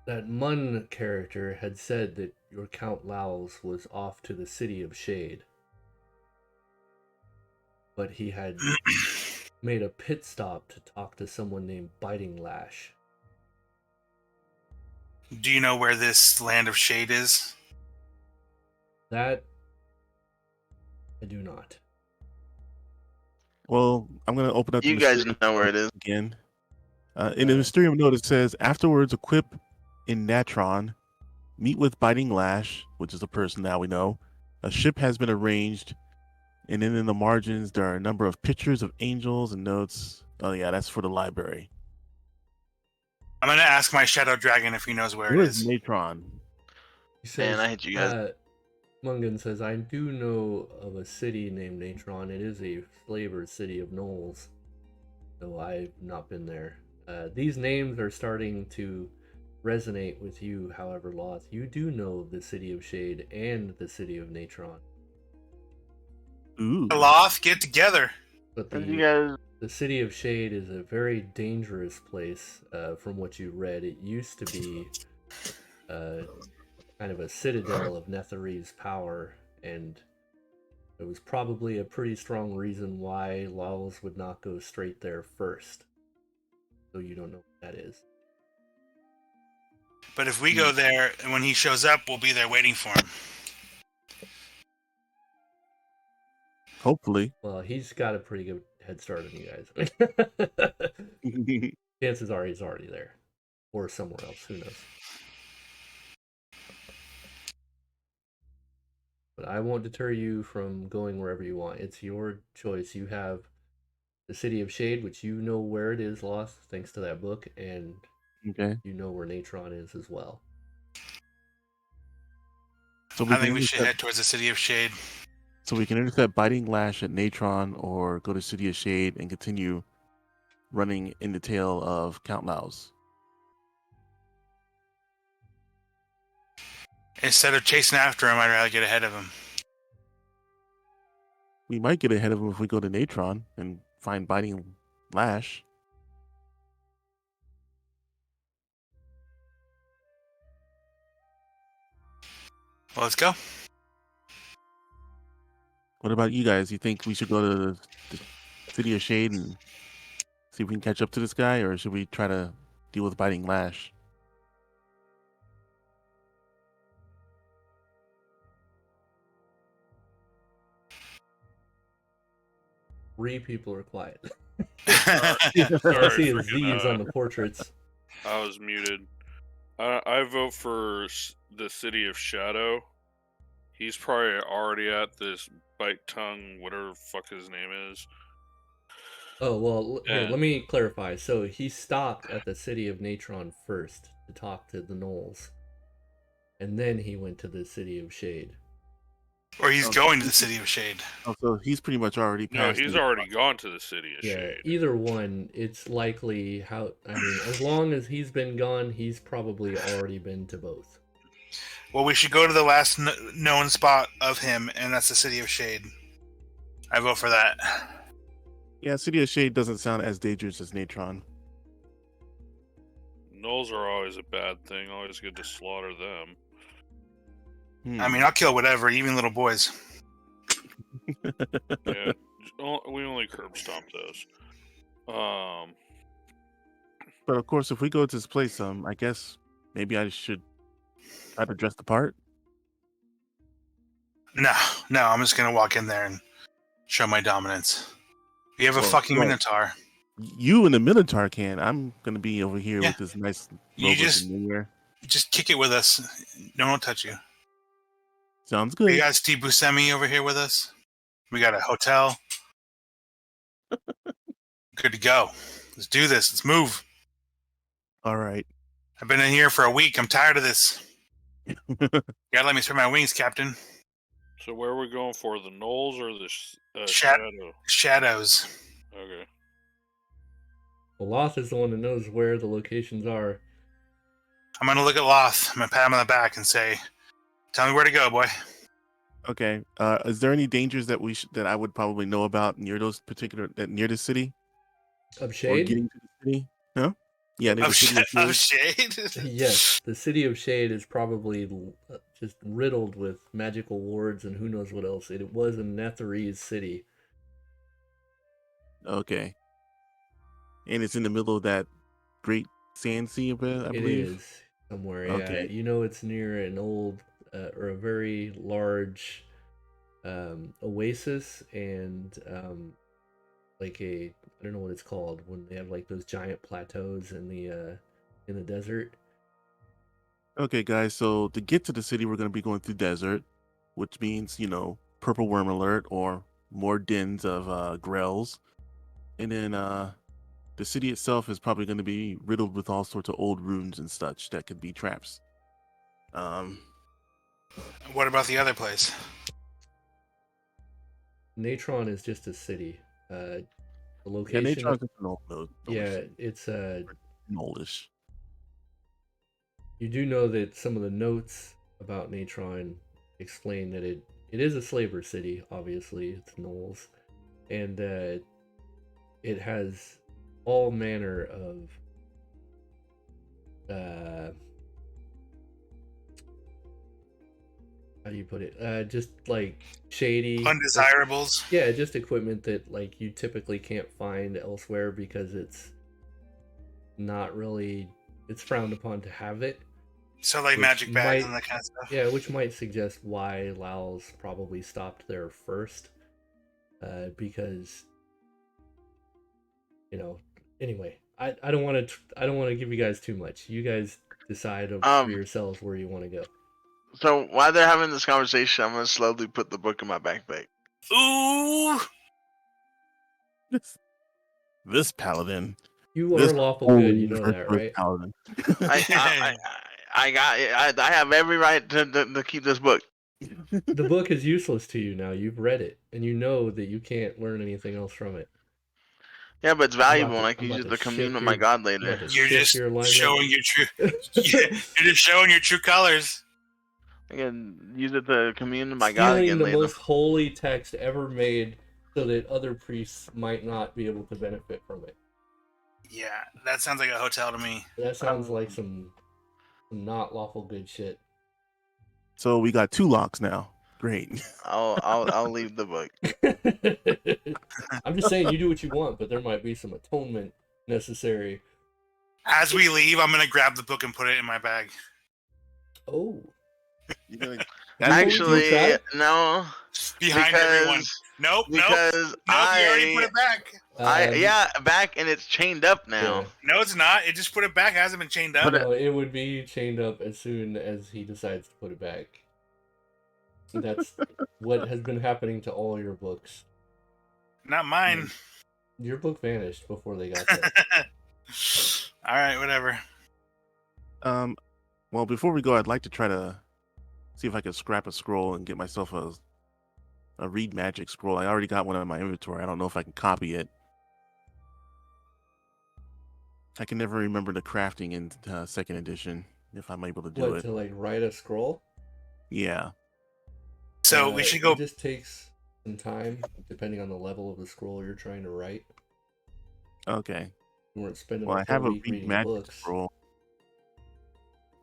that Mun character had said that your Count Laos was off to the City of Shade. But he had made a pit stop to talk to someone named Biting Lash. Do you know where this Land of Shade is? That I do not. Well, I'm going to open up. You guys know where it is. Again. In the Mysterium note, it says, afterwards, equip in Natron, meet with Biting Lash, which is a person now we know. A ship has been arranged, and then in the margins, there are a number of pictures of angels and notes. Oh, yeah, that's for the library. I'm going to ask my Shadow Dragon if he knows where it is. Natron? Man, I hate you guys. Mungan says, I do know of a city named Natron. It is a slaver city of gnolls, though I've not been there. These names are starting to resonate with you, however, Loth. You do know the City of Shade and the City of Natron. Ooh. Loth, get together. But the City of Shade is a very dangerous place, from what you read. It used to be kind of a citadel of Netherese power, and it was probably a pretty strong reason why Laos would not go straight there first. So you don't know what that is. But if we go there, and when he shows up, we'll be there waiting for him. Hopefully. Well, he's got a pretty good head start on you guys. Chances are he's already there. Or somewhere else, who knows. But I won't deter you from going wherever you want. It's your choice. You have the City of Shade, which you know where it is, Lost, thanks to that book, and you know where Natron is as well. So I think we should head towards the City of Shade. So we can intercept Biting Lash at Natron, or go to City of Shade and continue running in the tail of Count Laos. Instead of chasing after him, I'd rather get ahead of him. We might get ahead of him if we go to Natron and find Biting Lash. Well, let's go. What about you guys? You think we should go to the City of Shade and see if we can catch up to this guy, or should we try to deal with Biting Lash? Three people are quiet. Sorry, I see his Z's on the portraits. I was muted. I vote for the City of Shadow. He's probably already at this Bite Tongue, whatever the fuck his name is. Oh, well, here, let me clarify. So he stopped at the City of Natron first to talk to the Gnolls. And then he went to the City of Shade. Or he's going to the City of Shade. Oh, so he's pretty much already passed. No, he's already gone to the City of Shade. Either one, it's likely as long as he's been gone, he's probably already been to both. Well, we should go to the last known spot of him, and that's the City of Shade. I vote for that. Yeah, City of Shade doesn't sound as dangerous as Natron. Gnolls are always a bad thing. Always good to slaughter them. I mean, I'll kill whatever, even little boys. Yeah, we only curb stomp those. But of course, if we go to this place, I guess maybe I should try to dress the part. No, I'm just gonna walk in there and show my dominance. We have a fucking Minotaur. You and the Minotaur can. I'm gonna be over here with this nice. You just kick it with us. No one will touch you. Sounds good. We got Steve Buscemi over here with us. We got a hotel. Good to go. Let's do this. Let's move. All right. I've been in here for a week. I'm tired of this. You gotta let me spread my wings, Captain. So where are we going for? The Gnolls or the Shadow? Shadows. Okay. Well, Loth is the one that knows where the locations are. I'm gonna look at Loth. I'm gonna pat him on the back and say, "Tell me where to go, boy." Okay. Is there any dangers that that I would probably know about near those near the city? Of Shade? Or getting to the city? No? Yeah, of Shade? Yes. The City of Shade is probably just riddled with magical wards and who knows what else. It was a Netherese city. Okay. And it's in the middle of that great sand sea, I believe? It is somewhere, yeah. Okay. You know it's near an old or a very large oasis and like I don't know what it's called when they have like those giant plateaus in the desert. Okay, guys, so to get to the city, we're going to be going through desert, which means, purple worm alert or more dens of grells. And then the city itself is probably going to be riddled with all sorts of old runes and such that could be traps. What about the other place? Natron is just a city. The location. Yeah, Natron's just an old node. Yeah, it's oldish. You do know that some of the notes about Natron explain that it is a slaver city. Obviously, it's Gnolls, and it has all manner of how do you put it? Just like shady undesirables. Yeah, just equipment that like you typically can't find elsewhere because it's not really, it's frowned upon to have it. So like magic bags and that kind of stuff. Yeah, which might suggest why Laos probably stopped there first. Because anyway, I don't want to give you guys too much. You guys decide for yourselves where you want to go. So while they're having this conversation, I'm gonna slowly put the book in my backpack. Ooh, this paladin. You are lawful good, you know that, right? Paladin. I have every right to keep this book. The book is useless to you now. You've read it, and you know that you can't learn anything else from it. Yeah, but it's valuable, and I can use it to commune with my god later. You're just showing your true. You're just showing your true colors. I can use it to commune with my God Stealing again the later. most holy text ever made so that other priests might not be able to benefit from it. Yeah, that sounds like a hotel to me. That sounds like some not lawful good shit. So we got 2 locks now. Great. I'll leave the book. I'm just saying, you do what you want, but there might be some atonement necessary. As we leave, I'm gonna grab the book and put it in my bag. Oh, You're gonna... Actually, no. Behind everyone. Nope. You already put it back. Back, and it's chained up now. Yeah. No, it's not. It just put it back. It hasn't been chained up. No, it would be chained up as soon as he decides to put it back. That's what has been happening to all your books. Not mine. Your book vanished before they got there. All right, whatever. Well, before we go, I'd like to try to see if I can scrap a scroll and get myself a read magic scroll. I already got one in my inventory. I don't know if I can copy it. I can never remember the crafting in 2nd edition, if I'm able to do it. To like write a scroll? Yeah. So we should go. It just takes some time, depending on the level of the scroll you're trying to write. Okay. You weren't spending I have a week read reading magic books. scroll.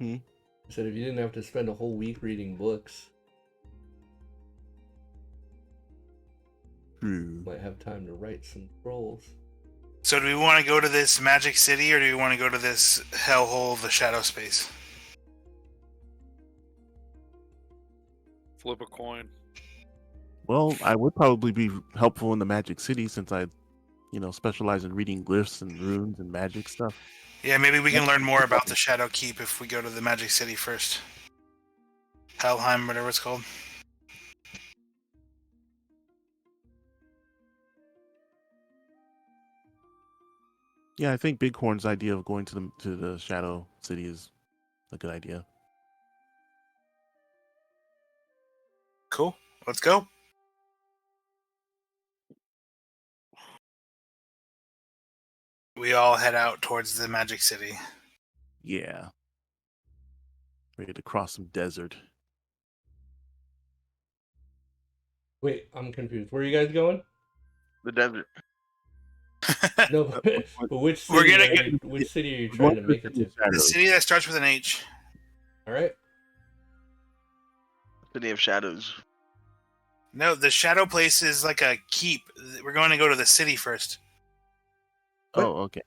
I said if you didn't have to spend a whole week reading books, you might have time to write some scrolls. So do we want to go to this magic city, or do we want to go to this hellhole, the shadow space? Flip a coin. Well, I would probably be helpful in the magic city since I, specialize in reading glyphs and runes and magic stuff. Yeah, maybe we can learn more about the Shadow Keep if we go to the magic city first. Helheim, whatever it's called. Yeah, I think Bighorn's idea of going to the Shadow City is a good idea. Cool. Let's go. We all head out towards the magic city. Yeah. Ready to cross some desert. Wait, I'm confused. Where are you guys going? The desert. No, but which city? Which city are you trying to make it to? The city that starts with an H. All right. City of Shadows. No, the shadow place is like a keep. We're going to go to the city first. What? Oh, okay.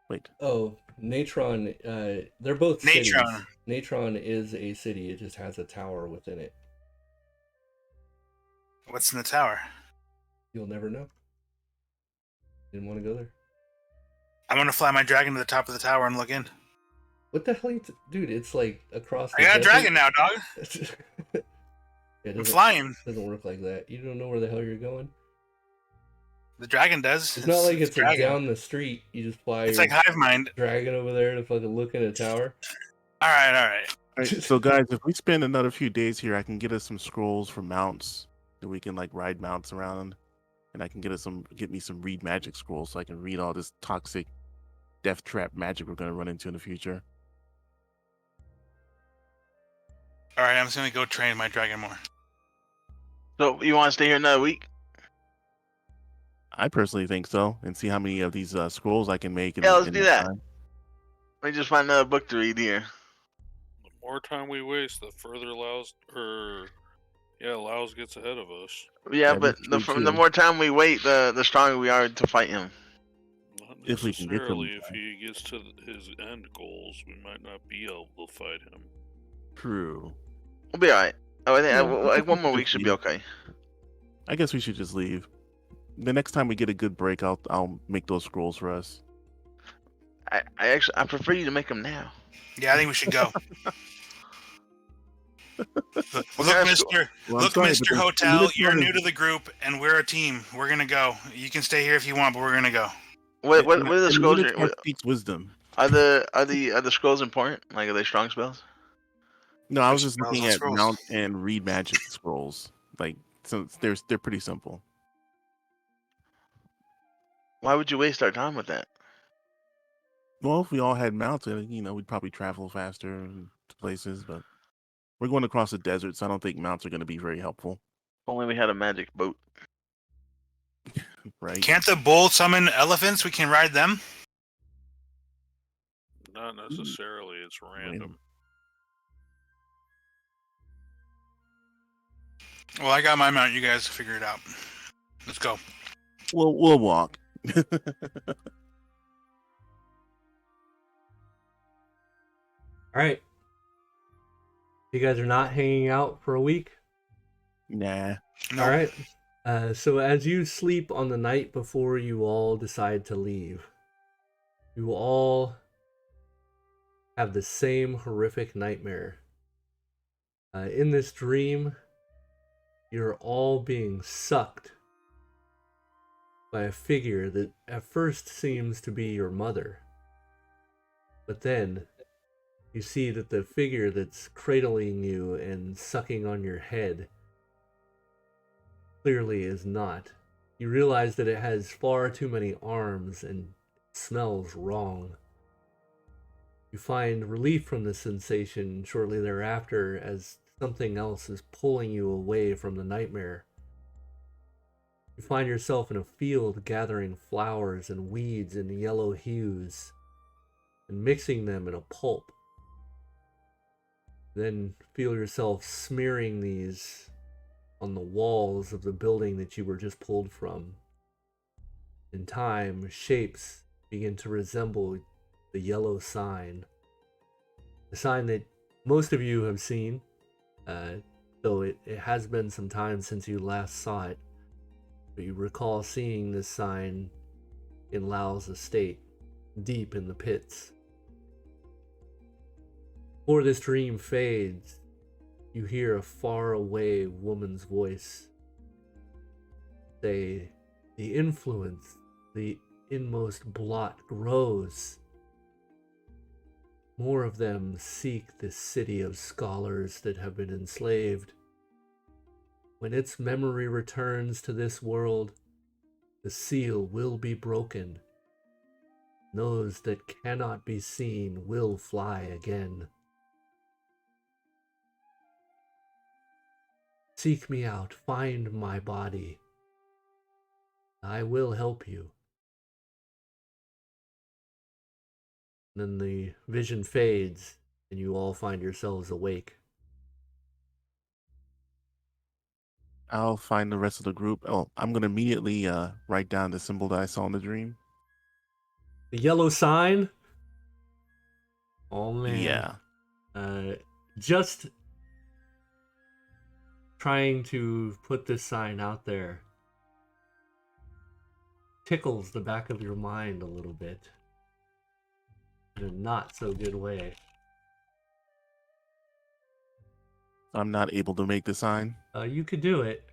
Wait. Oh, Natron. They're both Natron. cities. Natron is a city. It just has a tower within it. What's in the tower? You'll never know. Didn't want to go there. I'm gonna fly my dragon to the top of the tower and look in. What the hell, dude? It's like across. I got a dragon now, dog. I'm flying. Doesn't work like that. You don't know where the hell you're going. The dragon does. It's not like it's like down the street. You just fly. It's like hive mind. Dragon over there to fucking look in a tower. All right. So, guys, if we spend another few days here, I can get us some scrolls for mounts that we can like ride mounts around, and I can get me some read magic scrolls so I can read all this toxic death trap magic we're gonna run into in the future. All right, I'm just gonna go train my dragon more. So you want to stay here another week? I personally think so, and see how many of these scrolls I can make. Yeah, let's do that. Let me just find another book to read here. The more time we waste, the further Laos gets ahead of us. Yeah, but the more time we wait, the stronger we are to fight him. Not if we can get to him. If he gets to his end goals, we might not be able to fight him. True. We'll be alright. I think one more week should be okay. I guess we should just leave. The next time we get a good break, I'll make those scrolls for us. I prefer you to make them now. Yeah, I think we should go. Look, Mr. Hotel, you're new to the group, and we're a team. We're gonna go. You can stay here if you want, but we're gonna go. What are the scrolls? Speaks wisdom. Are the scrolls important? Like, are they strong spells? No, I was just looking at mount and read magic scrolls. Like, so they're pretty simple. Why would you waste our time with that? Well, if we all had mounts, we'd probably travel faster to places. But We're going across the desert, so I don't think mounts are going to be very helpful. Only we had a magic boat. Right? Can't the bull summon elephants? We can ride them. Not necessarily. It's random. Well, I got my mount. You guys figure it out. Let's go. We'll walk. All right. You guys are not hanging out for a week? Nah. No. All right. So as you sleep on the night before you all decide to leave, you all have the same horrific nightmare. In this dream, you're all being sucked by a figure that at first seems to be your mother. But then you see that the figure that's cradling you and sucking on your head clearly is not. You realize that it has far too many arms and smells wrong. You find relief from the sensation shortly thereafter as something else is pulling you away from the nightmare. You find yourself in a field gathering flowers and weeds in yellow hues and mixing them in a pulp. Then feel yourself smearing these on the walls of the building that you were just pulled from. In time, shapes begin to resemble the yellow sign. The sign that most of you have seen, though it has been some time since you last saw it. But you recall seeing this sign in Lau's estate, deep in the pits. Before this dream fades, you hear a faraway woman's voice say, "The influence, the inmost blot grows. More of them seek this city of scholars that have been enslaved. When its memory returns to this world, the seal will be broken. Those that cannot be seen will fly again. Seek me out, find my body. I will help you." Then the vision fades, and you all find yourselves awake. I'll find the rest of the group. Oh, I'm going to immediately write down the symbol that I saw in the dream. The yellow sign? Oh, man. Yeah. Just trying to put this sign out there tickles the back of your mind a little bit. In a not so good way. I'm not able to make the sign. You could do it,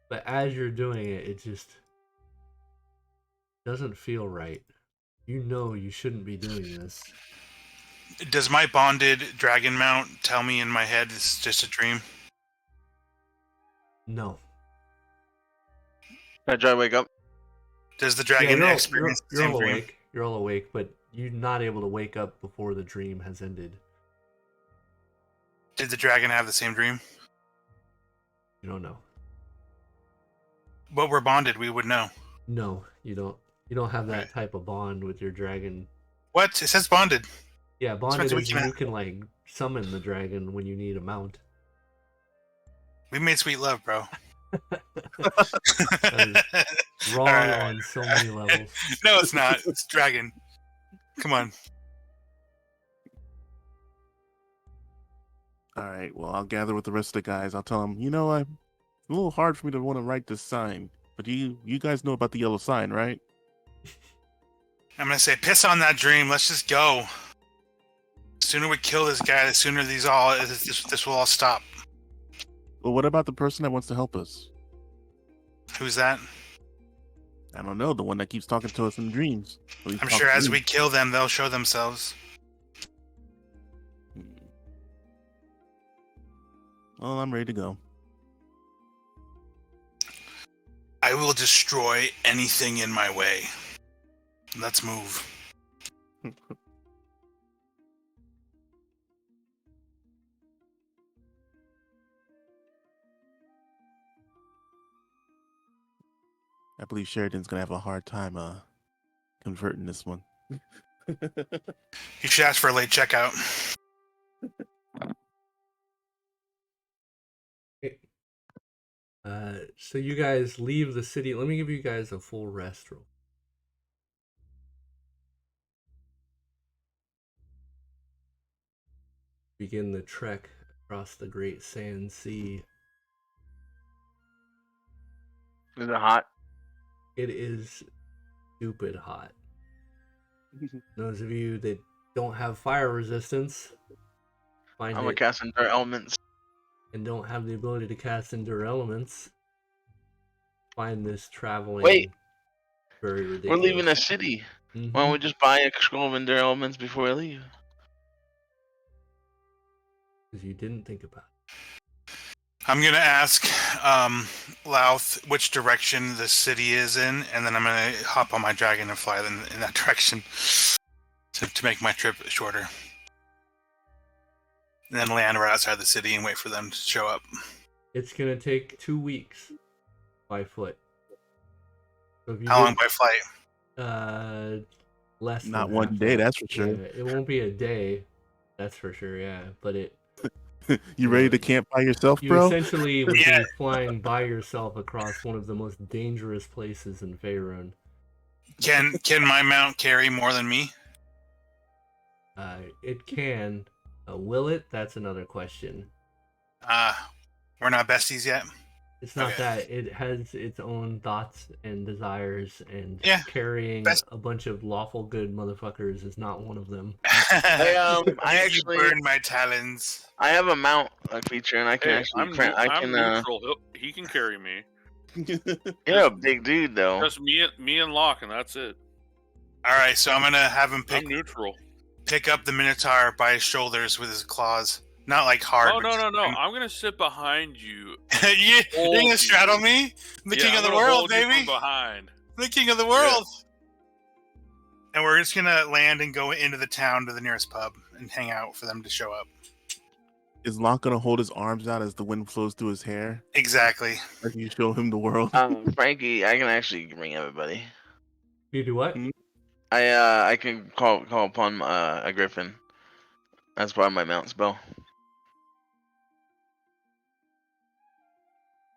but as you're doing it, it just doesn't feel right. You know you shouldn't be doing this. Does my bonded dragon mount tell me in my head it's just a dream? No. Can I try to wake up? Does the dragon experience the same all dream? awake. You're all awake, but you're not able to wake up before the dream has ended. Did the dragon have the same dream? You don't know. But we're bonded, we would know. No, you don't. You don't have that type of bond with your dragon. What? It says bonded. Yeah, bonded is you can like summon the dragon when you need a mount. We made sweet love, bro. That is wrong on so many levels. No, it's not. It's dragon. Come on. All right. Well, I'll gather with the rest of the guys. I'll tell them, it's a little hard for me to want to write this sign, but you guys know about the yellow sign, right? I'm gonna say, piss on that dream. Let's just go. The sooner we kill this guy, the sooner this will all stop. Well, what about the person that wants to help us? Who's that? I don't know. The one that keeps talking to us in dreams. I'm sure as we kill them, they'll show themselves. Well, I'm ready to go. I will destroy anything in my way. Let's move. I believe Sheridan's gonna have a hard time converting this one. You should ask for a late checkout. So you guys leave the city. Let me give you guys a full rest roll. Begin the trek across the Great Sand Sea. Is it hot? It is stupid hot. Those of you that don't have fire resistance, I'm gonna cast Endure Elements. And don't have the ability to cast Endure Elements, find this traveling very ridiculous. We're leaving the city. Why don't we just buy a scroll of Endure Elements before we leave? Because you didn't think about it. I'm going to ask Louth which direction the city is in, and then I'm going to hop on my dragon and fly in that direction to make my trip shorter. And then land right outside the city and wait for them to show up. It's going to take 2 weeks by foot. So how long by flight? Less Not than one day, that's for sure. Yeah, it won't be a day, that's for sure, yeah. But it... You ready to camp by yourself, you bro? You essentially would be flying by yourself across one of the most dangerous places in Faerun. Can my mount carry more than me? It can. Will it? That's another question. We're not besties yet? It's not that. It has its own thoughts and desires, and carrying a bunch of lawful good motherfuckers is not one of them. I actually burned my talons. I have a mount creature, and I can I'm neutral. He can carry me. You're a big dude, though. Just me and Locke, and that's it. All right, so I'm gonna have him I'm neutral. Pick up the Minotaur by his shoulders with his claws. Not like hard. Oh, no. I'm going to sit behind you. You're going to straddle me? The king of the world, baby. Behind. The king of the world. Yeah. And we're just going to land and go into the town to the nearest pub and hang out for them to show up. Is Locke going to hold his arms out as the wind flows through his hair? Exactly. Like you show him the world? Frankie, I can actually bring everybody. You do what? I can call upon a griffin. That's part of my mount spell.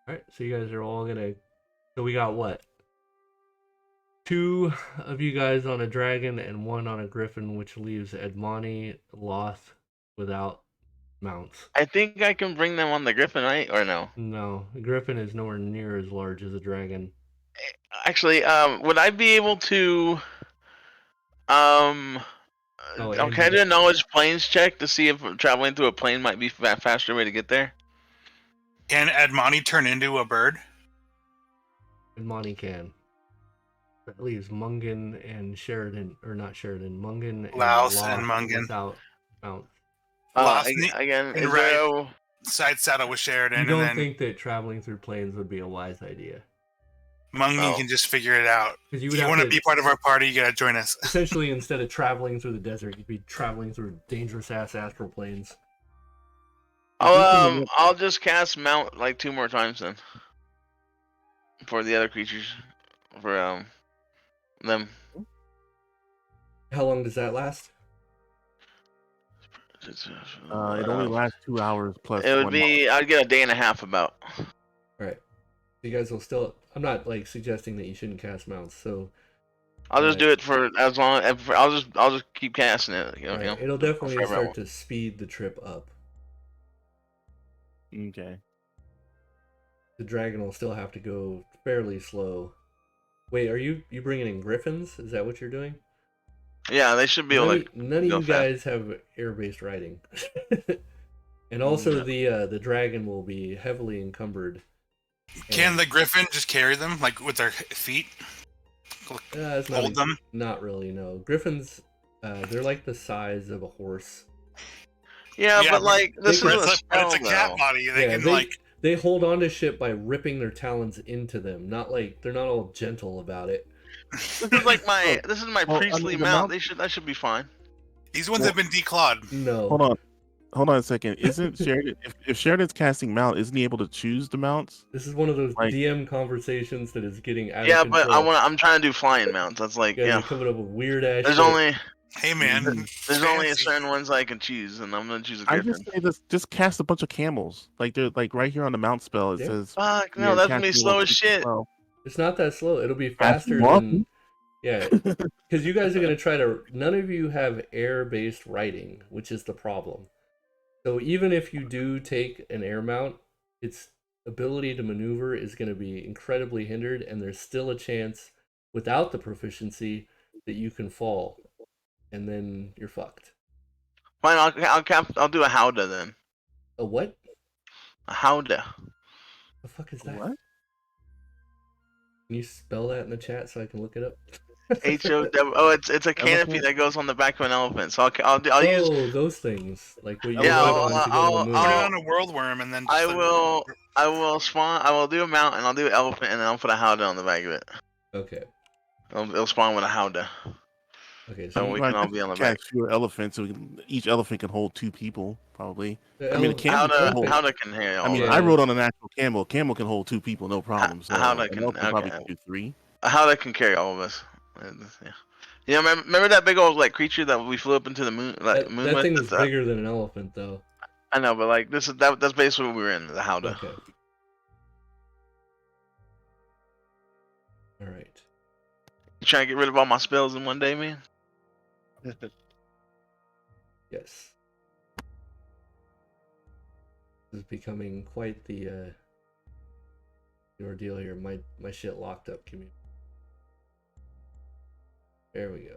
Alright, so you guys are all gonna... So we got what? 2 of you guys on a dragon and 1 on a griffin, which leaves Edmani, Loth without mounts. I think I can bring them on the griffin, right? Or no? No, the griffin is nowhere near as large as a dragon. Actually, would I be able to... can I do a knowledge planes check to see if traveling through a plane might be a faster way to get there? Can Edmani turn into a bird? Edmani can. That leaves Mungan and Sheridan, or not Sheridan, Mungan and Louth and Mungan without mounts. Again, side saddle with Sheridan. You don't think that traveling through planes would be a wise idea? Mungan can just figure it out. If you want to be part of our party, you gotta join us. Essentially, instead of traveling through the desert, you'd be traveling through dangerous-ass astral planes. I'll just cast Mount like 2 more times then. For the other creatures. For them. How long does that last? It only lasts 2 hours plus. It would be, I'd get a day and a half about. Alright. You guys will still... I'm not like suggesting that you shouldn't cast mounts, so... I'll just do it for as long... I'll just keep casting it. You know, it'll definitely start to speed the trip up. Okay. The dragon will still have to go fairly slow. Wait, are you bringing in griffins? Is that what you're doing? Yeah, they should be able to. None of you guys have air-based riding, and also the dragon will be heavily encumbered. Can the griffin just carry them, like with their feet? Hold them? Not really. No, griffins. They're like the size of a horse. Yeah, but like this is a spell, it's a cat body. They hold on to shit by ripping their talons into them. Not like they're not all gentle about it. This is like my priestly mount. That should be fine. These ones have been declawed. No. Hold on. hold on a second. Isn't Sheridan if Sheridan's casting mount, isn't he able to choose the mounts? This is one of those Like- DM conversations that is getting out of Yeah, control. but I'm trying to do flying mounts. That's like, Yeah, yeah. you're coming up with weird ass There's shit. only Hey man, there's only a fancy. certain ones I can choose, and I'm gonna choose a I griffin. just say this, just cast a bunch of camels. Like they're like right here on the mount spell. It Yeah. says Fuck no, you're that's gonna be casting slow will as keep shit. slow. It's not that slow. It'll be That's faster walking. than yeah, because you guys are gonna try to. None of you have air-based writing, which is the problem. So even if you do take an air mount, its ability to maneuver is going to be incredibly hindered, and there's still a chance, without the proficiency, that you can fall, and then you're fucked. Fine, I'll do a howdah then. A what? A howdah. The fuck is that? What? Can you spell that in the chat so I can look it up? HOW. Oh, it's a canopy Elephant? that goes on the back of an elephant. So I'll use. Oh, those things, like what you Yeah, put on to go to the moon. Put it on a world worm and then just I let it- will spawn. I will do a mount and I'll do an elephant and then I'll put a howdah on the back of it. Okay. It'll spawn with a howdah. Okay. So we Well, can I all guess be on the you catch back. fewer elephants, so each elephant can hold 2 people, probably. The I mean, a ele- camel can hold. Howdah can hear all I mean, that. Yeah. I rode on an actual camel. A camel can hold 2 people, no problem. So howdah an can- elephant probably okay. can do 3. A howdah can carry all of us. Yeah. You know, remember that big old like creature that we flew up into the moon? Like moon that with? thing was bigger than an elephant, though. I know, but like that's basically what we were in, the howdah. Okay. All right. You trying to get rid of all my spells in one day, man? Yes. This is becoming quite the ordeal here. My shit locked up. Give me. There we go.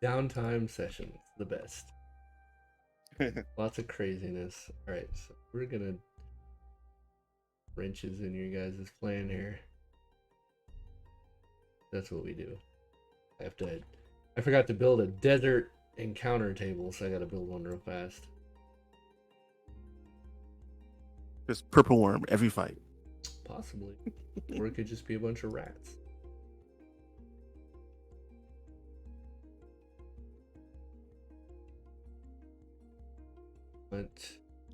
Downtime sessions, the best. Lots of craziness. All right, so we're gonna wrenches in your guys' plan here. That's what we do. I forgot to build a desert encounter table, so I gotta build one real fast. Just purple worm every fight. Possibly. Or it could just be a bunch of rats. But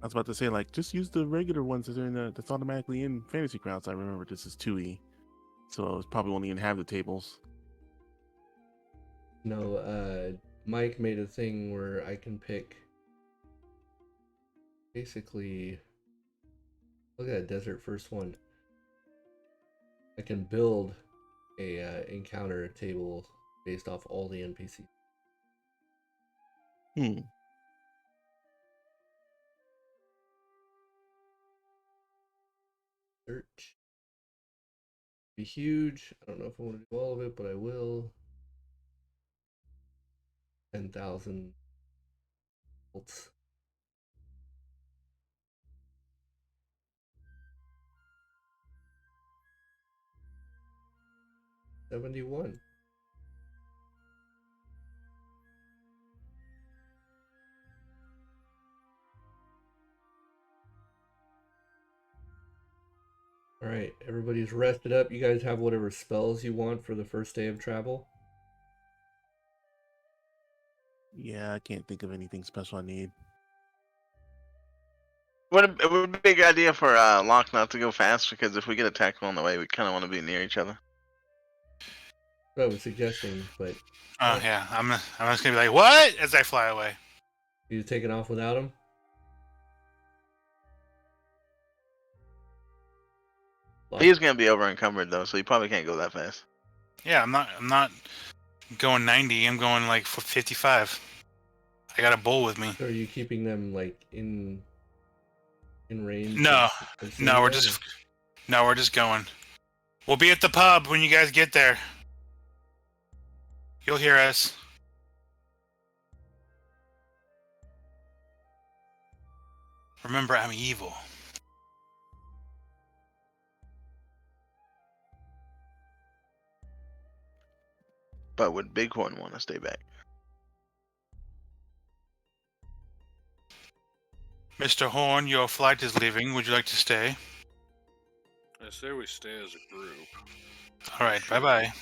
I was about to say, like, just use the regular ones that are that's automatically in Fantasy Grounds. I remember this is 2E, so it's probably won't even have the tables. no, Mike made a thing where I can pick basically, look at that desert first one. I can build a encounter table based off all the NPCs. Search. Be huge. I don't know if I want to do all of it, but I will. 10,000 volts. $71. All right, everybody's rested up. You guys have whatever spells you want for the first day of travel. Yeah, I can't think of anything special I need. It would be a good idea for Locke not to go fast, because if we get attacked on the way, we kind of want to be near each other. What I was suggesting, but Oh yeah, I'm just gonna be like, what? As I fly away. you taking off without him? He's gonna be over encumbered though, so he probably can't go that fast. Yeah, I'm not going 90. I'm going like 55. I got a bull with me. So are you keeping them like in range? No, of no, we're seeing just going. We'll be at the pub when you guys get there. You'll hear us. Remember, I'm evil. But would Bighorn want to stay back? Mr. Horn, your flight is leaving. Would you like to stay? I say we stay as a group. All right, bye-bye.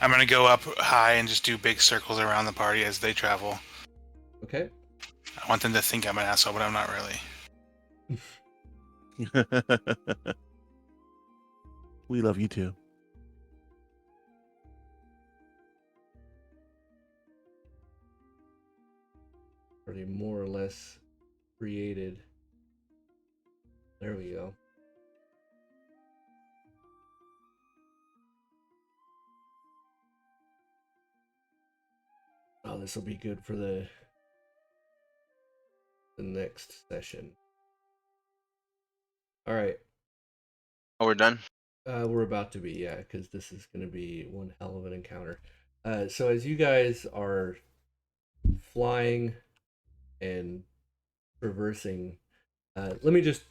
I'm going to go up high and just do big circles around the party as they travel. Okay. I want them to think I'm an asshole, but I'm not really. We love you too. Already more or less created. There we go. Oh, this will be good for the next session. All right. Oh, we're done? We're about to be, yeah, because this is going to be one hell of an encounter. So as you guys are flying and traversing, let me just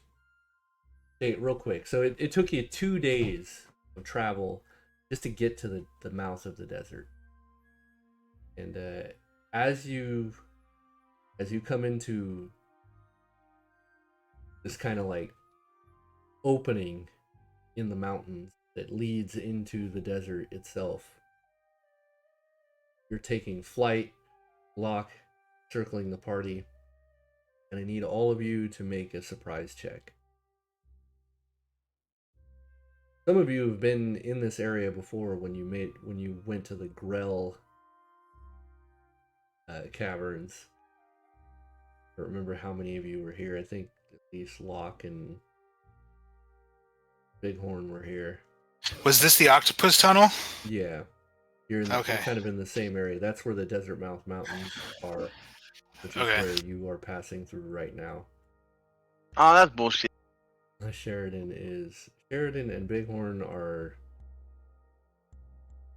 say real quick. So it took you 2 days of travel just to get to the mouth of the desert. And as you come into this kind of like opening in the mountains that leads into the desert itself, you're taking flight, Locke circling the party, and I need all of you to make a surprise check. Some of you have been in this area before when you went to the Grell caverns. I don't remember how many of you were here. I think at least Locke and Bighorn were here. Was this the octopus tunnel? Yeah. You're kind of in the same area. That's where the Desert Mouth Mountains are, which is where you are passing through right now. Oh, that's bullshit. Sheridan and Bighorn are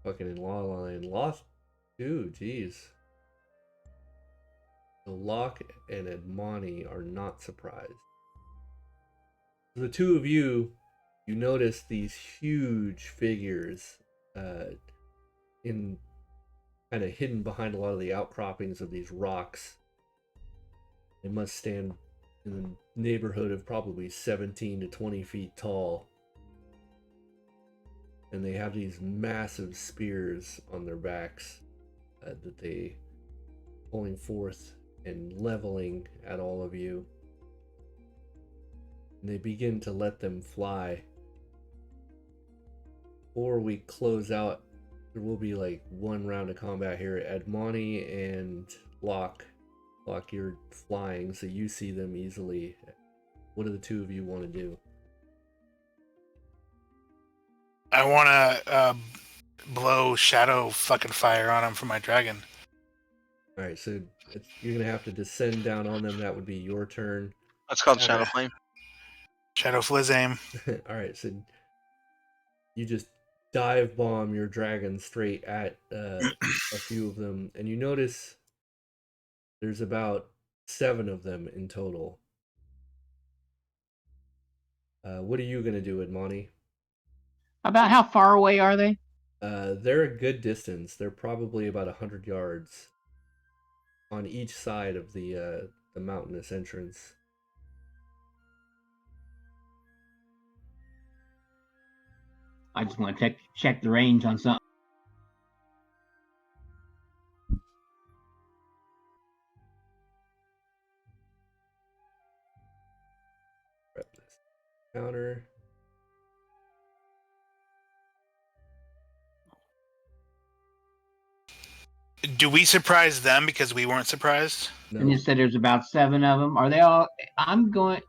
fucking in La La Land. Lost too, jeez. So Locke and Edmani are not surprised. The two of you notice these huge figures in kind of hidden behind a lot of the outcroppings of these rocks. They must stand in the neighborhood of probably 17 to 20 feet tall. And they have these massive spears on their backs that they pulling forth and leveling at all of you. And they begin to let them fly. Before we close out, there will be like one round of combat here. Edmani and Locke, you're flying, so you see them easily. What do the two of you want to do? I want to blow shadow fucking fire on them from my dragon. All right, so you're gonna have to descend down on them. That would be your turn. That's called Shadow Flame. Shadow Flizzame. All right, so you just dive bomb your dragon straight at a few of them, and you notice there's about 7 of them in total. What are you gonna do, Edmani? About how far away are they? They're a good distance. They're probably about 100 yards on each side of the mountainous entrance. I just want to check the range on something. Counter. Do we surprise them because we weren't surprised? No. And you said there's about 7 of them. Are they all? I'm gonna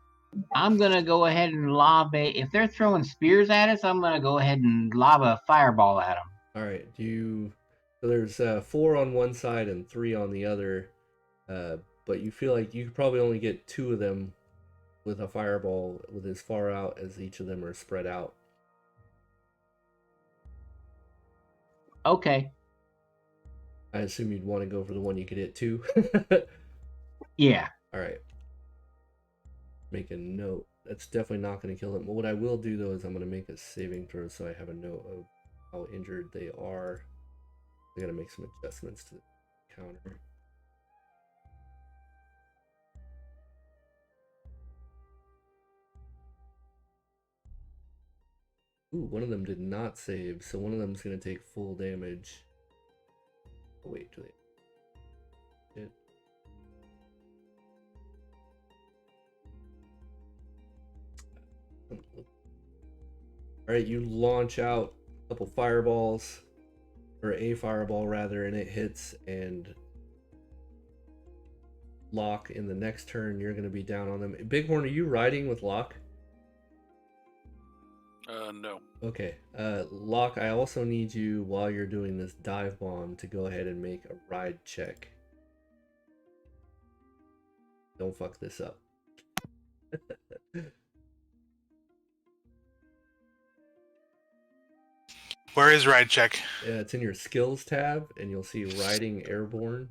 go ahead and lob if they're throwing spears at us, I'm gonna go ahead and lob a fireball at them. All right. So there's 4 on one side and 3 on the other, but you feel like you could probably only get 2 of them with a fireball with as far out as each of them are spread out. Okay. I assume you'd want to go for the one you could hit 2. Yeah. All right. Make a note. That's definitely not going to kill them. But what I will do though is I'm going to make a saving throw so I have a note of how injured they are. I got to make some adjustments to the counter. Ooh, one of them did not save, so one of them's gonna take full damage. Oh, wait, do they? Shit. Alright, you launch out a couple fireballs, or a fireball rather, and it hits, and Locke, in the next turn, you're gonna be down on them. Bighorn, are you riding with Locke? No. Okay. Locke, I also need you, while you're doing this dive bomb, to go ahead and make a ride check. Don't fuck this up. Where is ride check? It's in your skills tab, and you'll see riding airborne.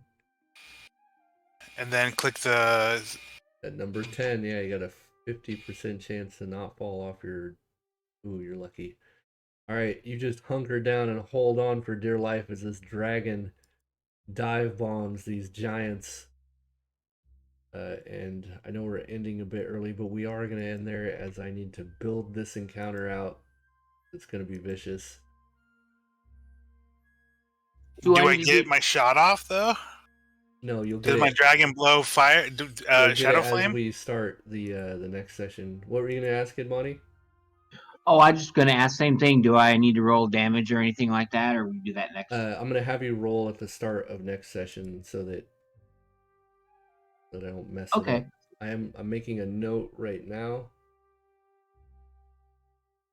And then click the... At number 10, yeah, you got a 50% chance to not fall off your... Ooh, you're lucky. Alright, you just hunker down and hold on for dear life as this dragon dive bombs these giants. And I know we're ending a bit early, but we are going to end there as I need to build this encounter out. It's going to be vicious. Do I get my shot off, though? No, you'll get Does my dragon blow fire? Shadow Flame? As we start the next session. What were you going to ask, Edmani? Oh, I was just going to ask same thing. Do I need to roll damage or anything like that, or we do that next? I'm going to have you roll at the start of next session so that I don't mess it up. I'm making a note right now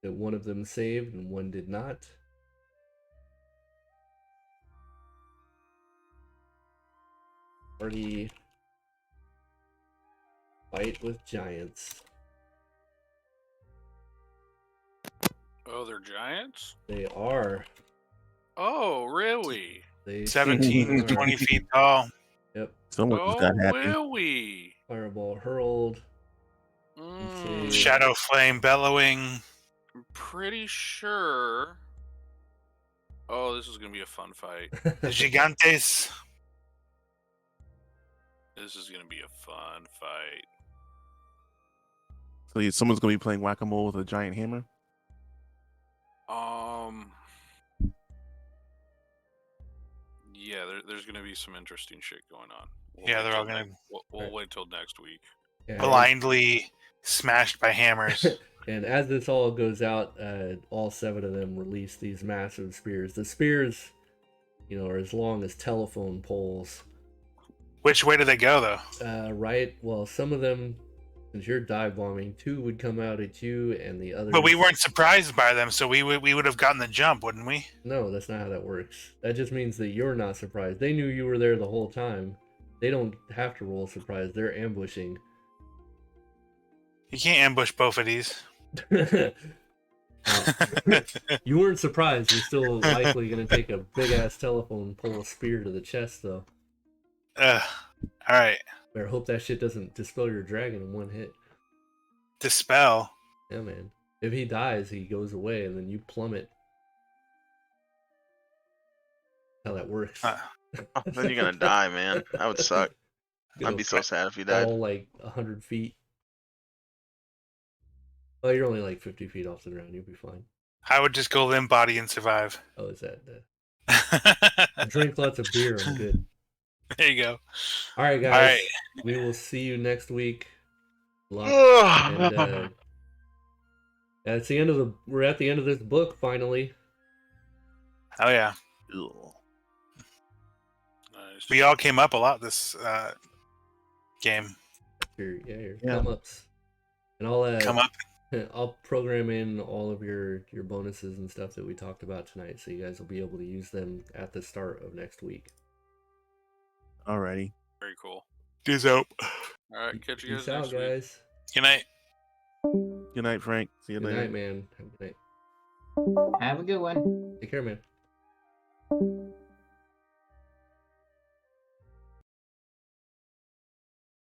that one of them saved and one did not. Party fight with giants. Oh, they're giants? They are. Oh, really? They 17, 20 feet tall. Yep. Someone just got happy. Really? Fireball hurled. Shadow Flame bellowing. I'm pretty sure. Oh, this is going to be a fun fight. The Gigantes. This is going to be a fun fight. So someone's going to be playing whack-a-mole with a giant hammer? Yeah, there's going to be some interesting shit going on. They're all going to... We'll wait till next week. Yeah, blindly smashed by hammers. And as this all goes out, all 7 of them release these massive spears. The spears, are as long as telephone poles. Which way do they go, though? Right. Well, some of them, since you're dive bombing, 2 would come out at you, and the others. But we weren't surprised by them, so we would have gotten the jump, wouldn't we? No, that's not how that works. That just means that you're not surprised. They knew you were there the whole time. They don't have to roll surprise. They're ambushing. You can't ambush both of these. You weren't surprised. You're still likely going to take a big-ass telephone pole spear to the chest, though. Alright. Better hope that shit doesn't dispel your dragon in one hit. Dispel? Yeah, man. If he dies, he goes away, and then you plummet. How that works. Then you're gonna die, man. That would suck. I'd be so sad if you died. All like 100 feet. Well, you're only like 50 feet off the ground. You'll be fine. I would just go limp body and survive. Oh, is that? Drink lots of beer. I'm good. There you go. All right, guys. All right. We will see you next week. And, it's the end of we're at the end of this book finally. Oh yeah. Nice. We all came up a lot this game. Your come ups. And I'll come up. I'll program in all of your bonuses and stuff that we talked about tonight, so you guys will be able to use them at the start of next week. Alrighty. Very cool. Peace out. All right, catch you guys Peace out, next week. guys. Good night. Good night, Frank. See you later. Good night, man. Have a good night. Have a good one. Take care, man.